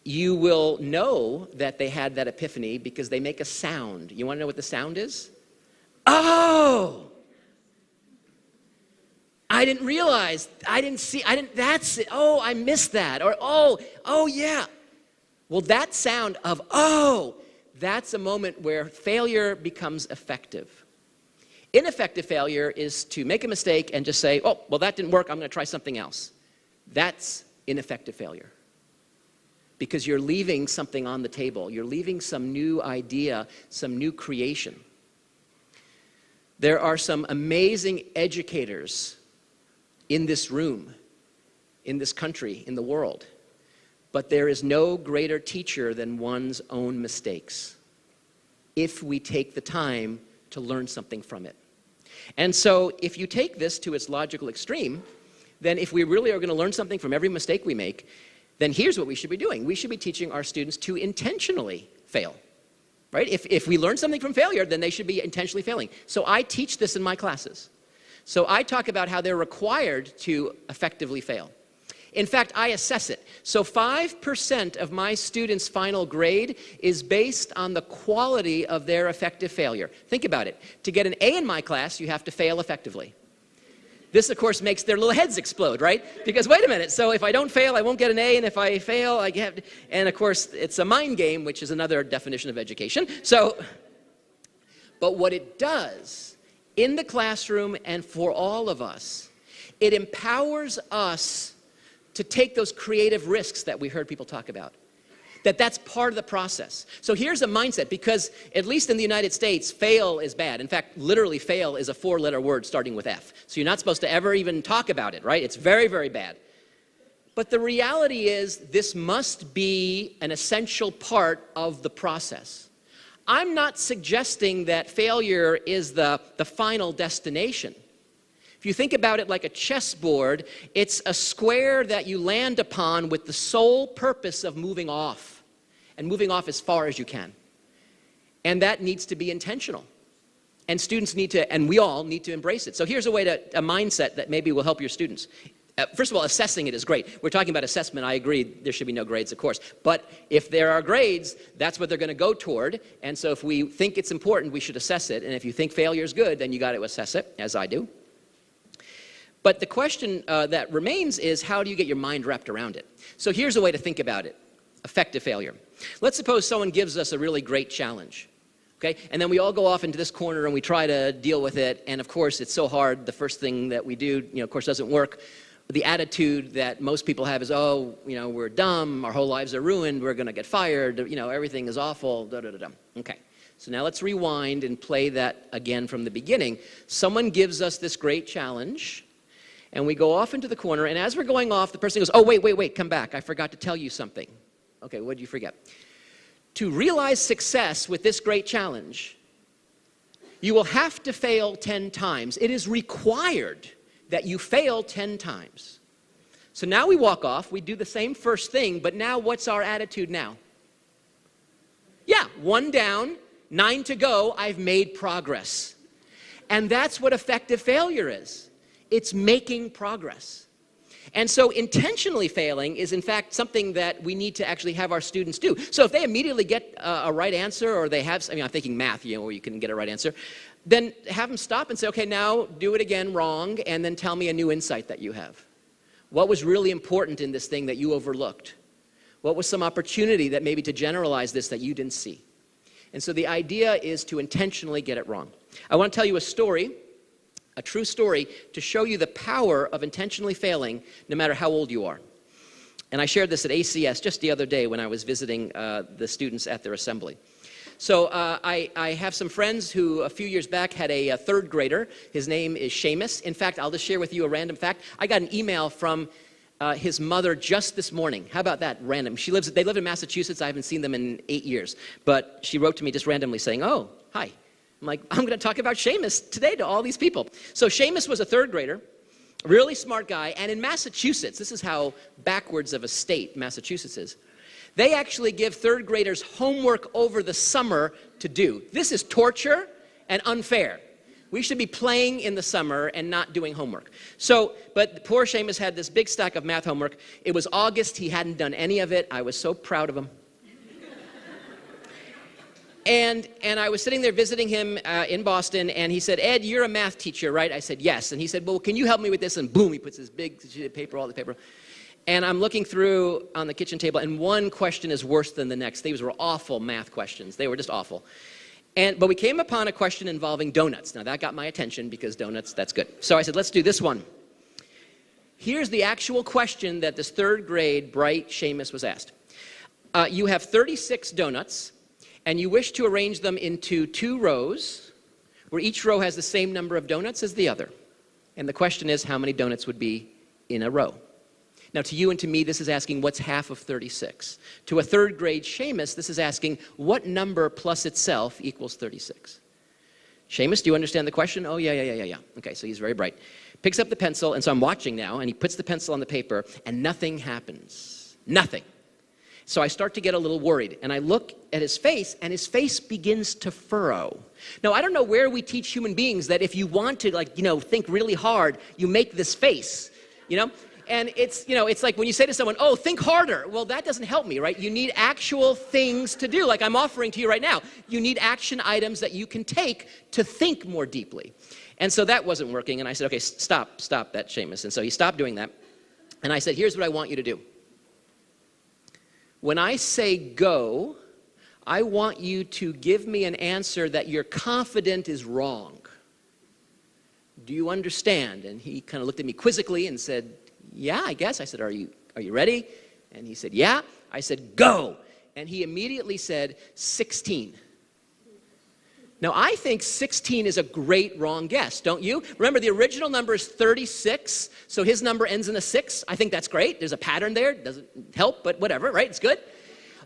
you will know that they had that epiphany because they make a sound. You want to know what the sound is? Oh! I didn't realize, that's it, oh, I missed that, or oh yeah. Well, that sound of, oh, that's a moment where failure becomes effective. Ineffective failure is to make a mistake and just say, oh, well, that didn't work, I'm going to try something else. That's ineffective failure. Because you're leaving something on the table. You're leaving some new idea, some new creation. There are some amazing educators in this room, in this country, in the world. But there is no greater teacher than one's own mistakes, if we take the time to learn something from it. And so if you take this to its logical extreme, then if we really are going to learn something from every mistake we make, then here's what we should be doing. We should be teaching our students to intentionally fail. Right? If we learn something from failure, then they should be intentionally failing. So I teach this in my classes. So I talk about how they're required to effectively fail. In fact, I assess it. So 5% of my students' final grade is based on the quality of their effective failure. Think about it. To get an A in my class, you have to fail effectively. This, of course, makes their little heads explode, right? Because wait a minute, so if I don't fail, I won't get an A, and if I fail, I get... And of course, it's a mind game, which is another definition of education. So, but what it does in the classroom and for all of us, it empowers us to take those creative risks that we heard people talk about. That's part of the process. So here's a mindset, because at least in the United States, fail is bad. In fact, literally fail is a 4-letter word starting with F. So you're not supposed to ever even talk about it, right? It's very, very bad. But the reality is this must be an essential part of the process. I'm not suggesting that failure is the final destination. If you think about it like a chessboard, it's a square that you land upon with the sole purpose of moving off, and moving off as far as you can. And that needs to be intentional. And students need to, and we all need to embrace it. So here's a mindset that maybe will help your students. First of all, assessing it is great. We're talking about assessment. I agree there should be no grades, of course. But if there are grades, that's what they're going to go toward. And so if we think it's important, we should assess it. And if you think failure is good, then you got to assess it, as I do. But the question that remains is, how do you get your mind wrapped around it? So here's a way to think about it. Effective failure. Let's suppose someone gives us a really great challenge. Okay? And then we all go off into this corner and we try to deal with it. And of course, it's so hard. The first thing that we do, of course, doesn't work. The attitude that most people have is, oh, we're dumb, our whole lives are ruined, we're going to get fired, everything is awful, da-da-da-da. Okay, so now let's rewind and play that again from the beginning. Someone gives us this great challenge, and we go off into the corner, and as we're going off, the person goes, oh, wait, come back, I forgot to tell you something. Okay, what did you forget? To realize success with this great challenge, you will have to fail 10 times. It is required that you fail 10 times. So now we walk off, we do the same first thing, but now what's our attitude now? Yeah, 1 down, 9 to go, I've made progress. And that's what effective failure is. It's making progress. And so intentionally failing is in fact something that we need to actually have our students do. So if they immediately get a right answer, or they have, I'm thinking math, where you can get a right answer, then have them stop and say, okay, now do it again wrong, and then tell me a new insight that you have. What was really important in this thing that you overlooked? What was some opportunity that maybe to generalize this that you didn't see? And so the idea is to intentionally get it wrong. I want to tell you a story, a true story, to show you the power of intentionally failing no matter how old you are. And I shared this at ACS just the other day when I was visiting the students at their assembly. So I have some friends who a few years back had a 3rd grader. His name is Seamus. In fact, I'll just share with you a random fact. I got an email from his mother just this morning. How about that? Random. They live in Massachusetts. I haven't seen them in 8 years. But she wrote to me just randomly saying, oh, hi. I'm like, I'm going to talk about Seamus today to all these people. So Seamus was a third grader, a really smart guy, and in Massachusetts, this is how backwards of a state Massachusetts is, they actually give third graders homework over the summer to do. This is torture and unfair. We should be playing in the summer and not doing homework. So, but poor Seamus had this big stack of math homework. It was August. He hadn't done any of it. I was so proud of him. And I was sitting there visiting him in Boston, and he said, Ed, you're a math teacher, right? I said, yes. And he said, well, can you help me with this? And boom, he puts this big sheet of paper, all the paper. And I'm looking through on the kitchen table, and one question is worse than the next. These were awful math questions. They were just awful. But we came upon a question involving donuts. Now, that got my attention because donuts, that's good. So I said, let's do this one. Here's the actual question that this third grade bright Seamus was asked. You have 36 donuts, and you wish to arrange them into 2 rows, where each row has the same number of donuts as the other. And the question is, how many donuts would be in a row? Now, to you and to me, this is asking what's half of 36. To a third grade Seamus, this is asking what number plus itself equals 36. Seamus, do you understand the question? Oh, yeah. Okay, so he's very bright. Picks up the pencil, and so I'm watching now, and he puts the pencil on the paper, and nothing happens. Nothing. So I start to get a little worried, and I look at his face, and his face begins to furrow. Now, I don't know where we teach human beings that if you want to, think really hard, you make this face, And it's like when you say to someone, oh, think harder. Well, that doesn't help me, right? You need actual things to do, like I'm offering to you right now. You need action items that you can take to think more deeply. And so that wasn't working, and I said, okay, stop that, Seamus. And so he stopped doing that, and I said, here's what I want you to do. When I say go, I want you to give me an answer that you're confident is wrong. Do you understand? And he kind of looked at me quizzically and said, yeah, I guess. I said, are you ready? And he said, yeah. I said, go. And he immediately said, 16. Now, I think 16 is a great wrong guess, don't you? Remember, the original number is 36, so his number ends in a 6. I think that's great. There's a pattern there. Doesn't help, but whatever, right? It's good.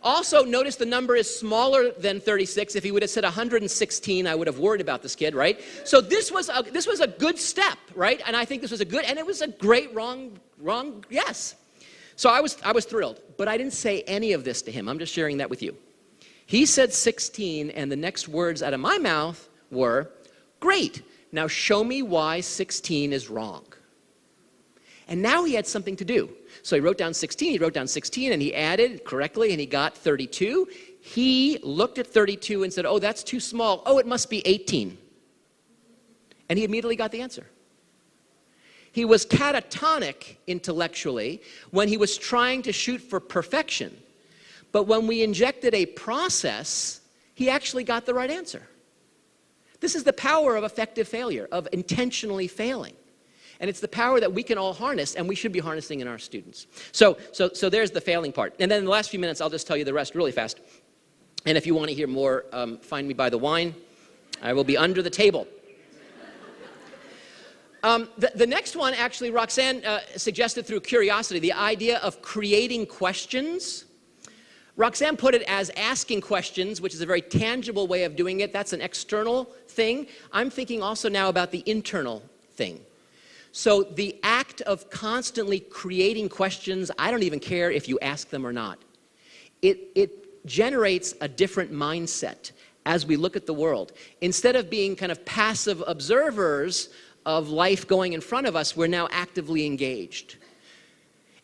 Also, notice the number is smaller than 36. If he would have said 116, I would have worried about this kid, right? So this was a good step, right? And I think this was and it was a great wrong guess. So I was thrilled, but I didn't say any of this to him. I'm just sharing that with you. He said 16, and the next words out of my mouth were, great, now show me why 16 is wrong. And now he had something to do. So he wrote down 16, and he added correctly, and he got 32. He looked at 32 and said, oh, that's too small. Oh, it must be 18. And he immediately got the answer. He was catatonic intellectually when he was trying to shoot for perfection. But when we injected a process, he actually got the right answer. This is the power of effective failure, of intentionally failing. And it's the power that we can all harness, and we should be harnessing in our students. So there's the failing part. And then in the last few minutes, I'll just tell you the rest really fast. And if you want to hear more, find me by the wine. I will be under the table. The next one, actually, Roxanne suggested through curiosity, the idea of creating questions. Roxanne put it as asking questions, which is a very tangible way of doing it. That's an external thing. I'm thinking also now about the internal thing. So the act of constantly creating questions, I don't even care if you ask them or not. It generates a different mindset as we look at the world. Instead of being kind of passive observers of life going in front of us, we're now actively engaged.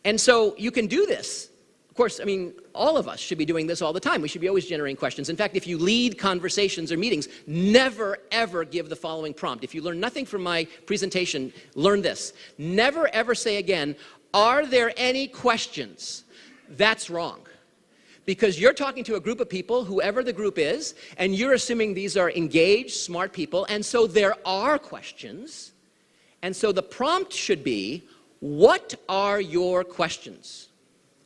And so you can do this. Of course, I mean, all of us should be doing this all the time. We should be always generating questions. In fact, if you lead conversations or meetings, never, ever give the following prompt. If you learn nothing from my presentation, learn this. Never, ever say again, are there any questions? That's wrong. Because you're talking to a group of people, whoever the group is, and you're assuming these are engaged, smart people, and so there are questions. And so the prompt should be, what are your questions?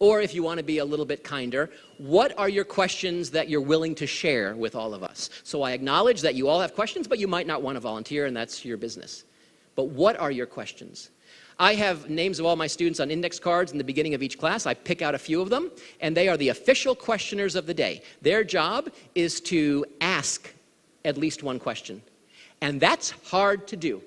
Or if you want to be a little bit kinder, what are your questions that you're willing to share with all of us? So I acknowledge that you all have questions, but you might not want to volunteer, and that's your business. But what are your questions? I have names of all my students on index cards in the beginning of each class. I pick out a few of them, and they are the official questioners of the day. Their job is to ask at least one question. And that's hard to do.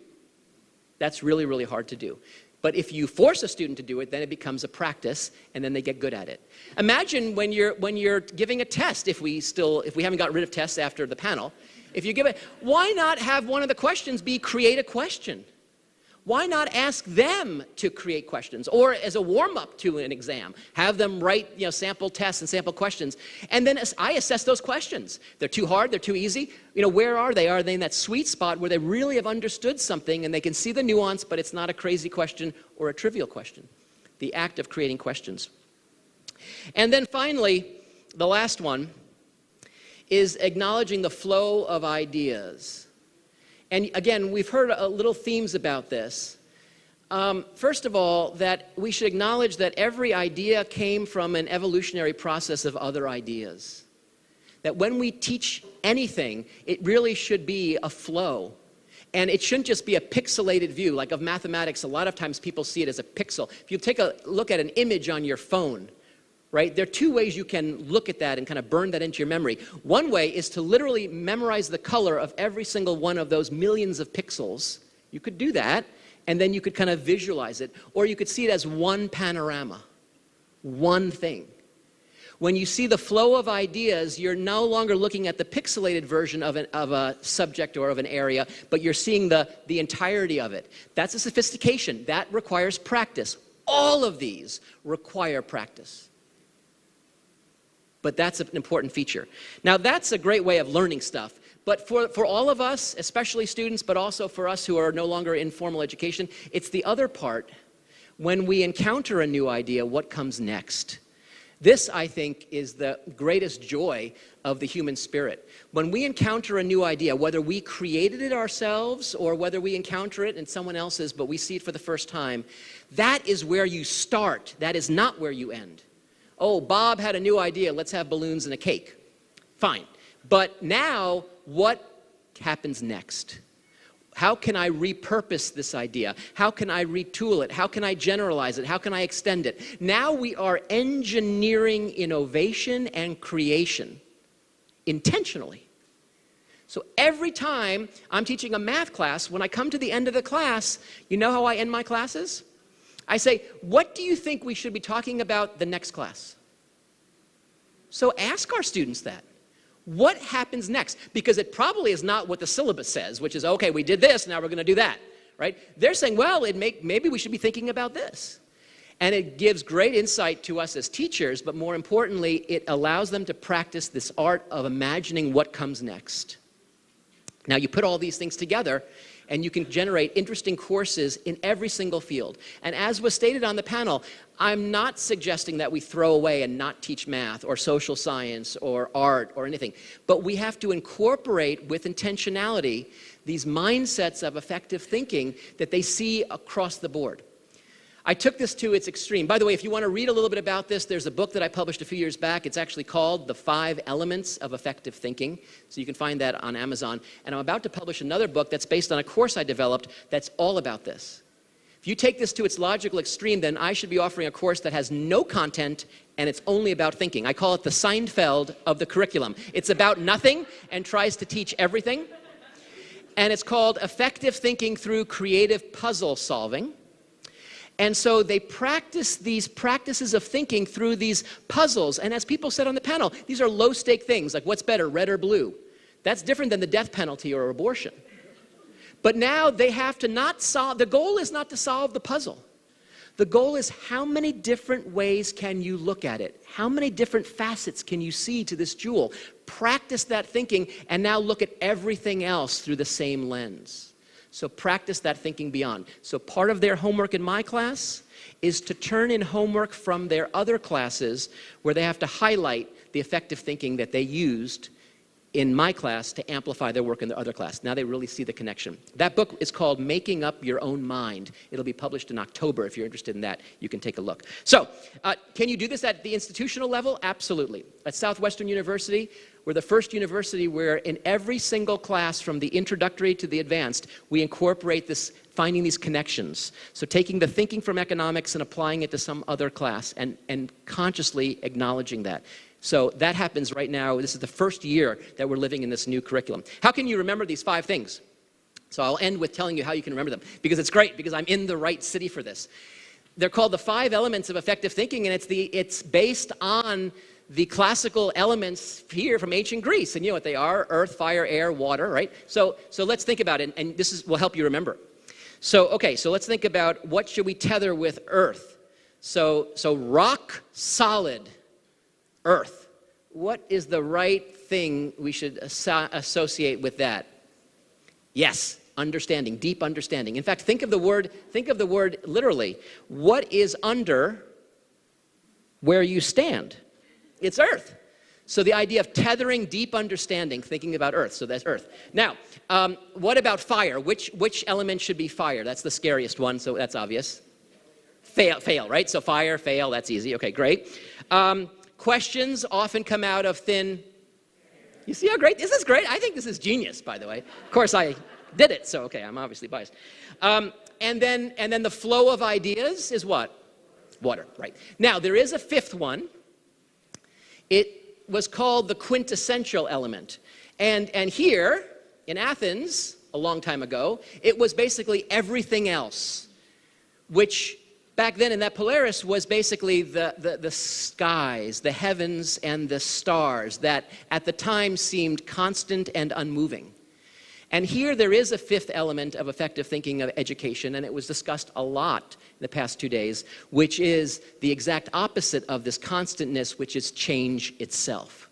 That's really, really hard to do. But if you force a student to do it, then it becomes a practice, and then they get good at it. Imagine when you're giving a test, if we haven't gotten rid of tests after the panel, if you give it, why not have one of the questions be create a question? Why not ask them to create questions? Or as a warm-up to an exam, have them write sample tests and sample questions. And then I assess those questions. They're too hard, they're too easy. Where are they? Are they in that sweet spot where they really have understood something and they can see the nuance, but it's not a crazy question or a trivial question? The act of creating questions. And then finally, the last one is acknowledging the flow of ideas. And again, we've heard little themes about this. First of all, that we should acknowledge that every idea came from an evolutionary process of other ideas. That when we teach anything, it really should be a flow. And it shouldn't just be a pixelated view. Like of mathematics, a lot of times people see it as a pixel. If you take a look at an image on your phone, right? There are two ways you can look at that and kind of burn that into your memory. One way is to literally memorize the color of every single one of those millions of pixels. You could do that, and then you could kind of visualize it. Or you could see it as one panorama, one thing. When you see the flow of ideas, you're no longer looking at the pixelated version of a subject or of an area, but you're seeing the entirety of it. That's a sophistication. That requires practice. All of these require practice. But that's an important feature. Now, that's a great way of learning stuff. But for all of us, especially students, but also for us who are no longer in formal education, it's the other part. When we encounter a new idea, what comes next? This, I think, is the greatest joy of the human spirit. When we encounter a new idea, whether we created it ourselves or whether we encounter it in someone else's, but we see it for the first time, that is where you start. That is not where you end. Oh, Bob had a new idea, let's have balloons and a cake. Fine. But now, what happens next? How can I repurpose this idea? How can I retool it? How can I generalize it? How can I extend it? Now we are engineering innovation and creation intentionally. So every time I'm teaching a math class, when I come to the end of the class, you know how I end my classes? I say, what do you think we should be talking about the next class? So ask our students that. What happens next? Because it probably is not what the syllabus says, which is, okay, we did this, now we're going to do that, right? They're saying, well, maybe we should be thinking about this. And it gives great insight to us as teachers, but more importantly, it allows them to practice this art of imagining what comes next. Now, you put all these things together, and you can generate interesting courses in every single field. And as was stated on the panel, I'm not suggesting that we throw away and not teach math or social science or art or anything. But we have to incorporate with intentionality these mindsets of effective thinking that they see across the board. I took this to its extreme. By the way, if you want to read a little bit about this, there's a book that I published a few years back. It's actually called The 5 Elements of Effective Thinking. So you can find that on Amazon. And I'm about to publish another book that's based on a course I developed that's all about this. If you take this to its logical extreme, then I should be offering a course that has no content and it's only about thinking. I call it the Seinfeld of the curriculum. It's about nothing and tries to teach everything. And it's called Effective Thinking Through Creative Puzzle Solving. And so they practice these practices of thinking through these puzzles. And as people said on the panel, these are low-stake things, like what's better, red or blue? That's different than the death penalty or abortion. But now they have to not solve, the goal is not to solve the puzzle. The goal is how many different ways can you look at it? How many different facets can you see to this jewel? Practice that thinking and now look at everything else through the same lens. So practice that thinking beyond. So part of their homework in my class is to turn in homework from their other classes where they have to highlight the effective thinking that they used in my class to amplify their work in their other class. Now they really see the connection. That book is called Making Up Your Own Mind. It'll be published in October. If you're interested in that, you can take a look. So, can you do this at the institutional level? Absolutely. At Southwestern University, we're the first university where in every single class from the introductory to the advanced, we incorporate this, finding these connections. So taking the thinking from economics and applying it to some other class and consciously acknowledging that. So that happens right now. This is the first year that we're living in this new curriculum. How can you remember these 5 things? So I'll end with telling you how you can remember them, because it's great, because I'm in the right city for this. They're called the 5 elements of effective thinking, and it's based on the classical elements here from ancient Greece. And you know what they are: earth, fire, air, water, right? So let's think about it, and will help you remember. So, okay, so let's think about what should we tether with earth. So rock solid earth. What is the right thing we should associate with that? Yes, understanding, deep understanding. In fact, think of the word literally. What is under where you stand? It's earth. So the idea of tethering deep understanding, thinking about earth. So that's earth. Now, what about fire? Which element should be fire? That's the scariest one, so that's obvious. Fail, right? So fire, fail, that's easy. Okay, great. Questions often come out of thin. You see how great? This is great. I think this is genius, by the way. Of course, I did it, so okay, I'm obviously biased. And then the flow of ideas is what? Water, right. Now, there is a 5th one. It was called the quintessential element. And here, in Athens, a long time ago, it was basically everything else, which back then in that Polaris was basically the skies, the heavens, and the stars that at the time seemed constant and unmoving. And here there is a 5th element of effective thinking of education, and it was discussed a lot in the past 2 days, which is the exact opposite of this constantness, which is change itself.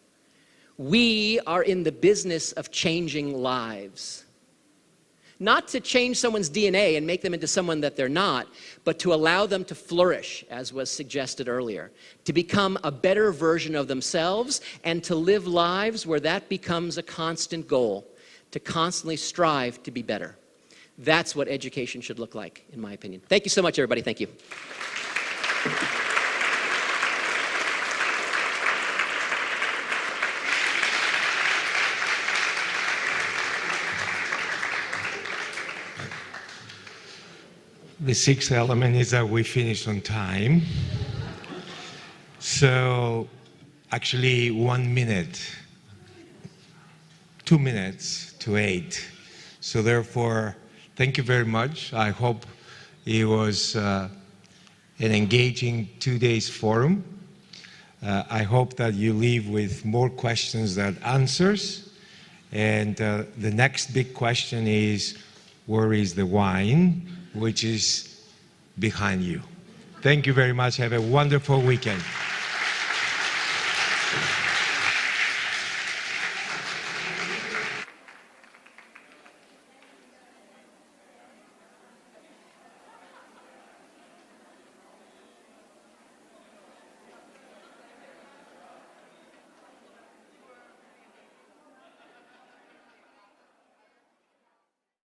We are in the business of changing lives. Not to change someone's DNA and make them into someone that they're not, but to allow them to flourish, as was suggested earlier, to become a better version of themselves and to live lives where that becomes a constant goal, to constantly strive to be better. That's what education should look like, in my opinion. Thank you so much, everybody. Thank you. The 6th element is that we finish on time. So actually 1 minute, 2 minutes to 8. So therefore, thank you very much. I hope it was an engaging 2 days forum. I hope that you leave with more questions than answers. And the next big question is, where is the wine? Which is behind you. Thank you very much. Have a wonderful weekend.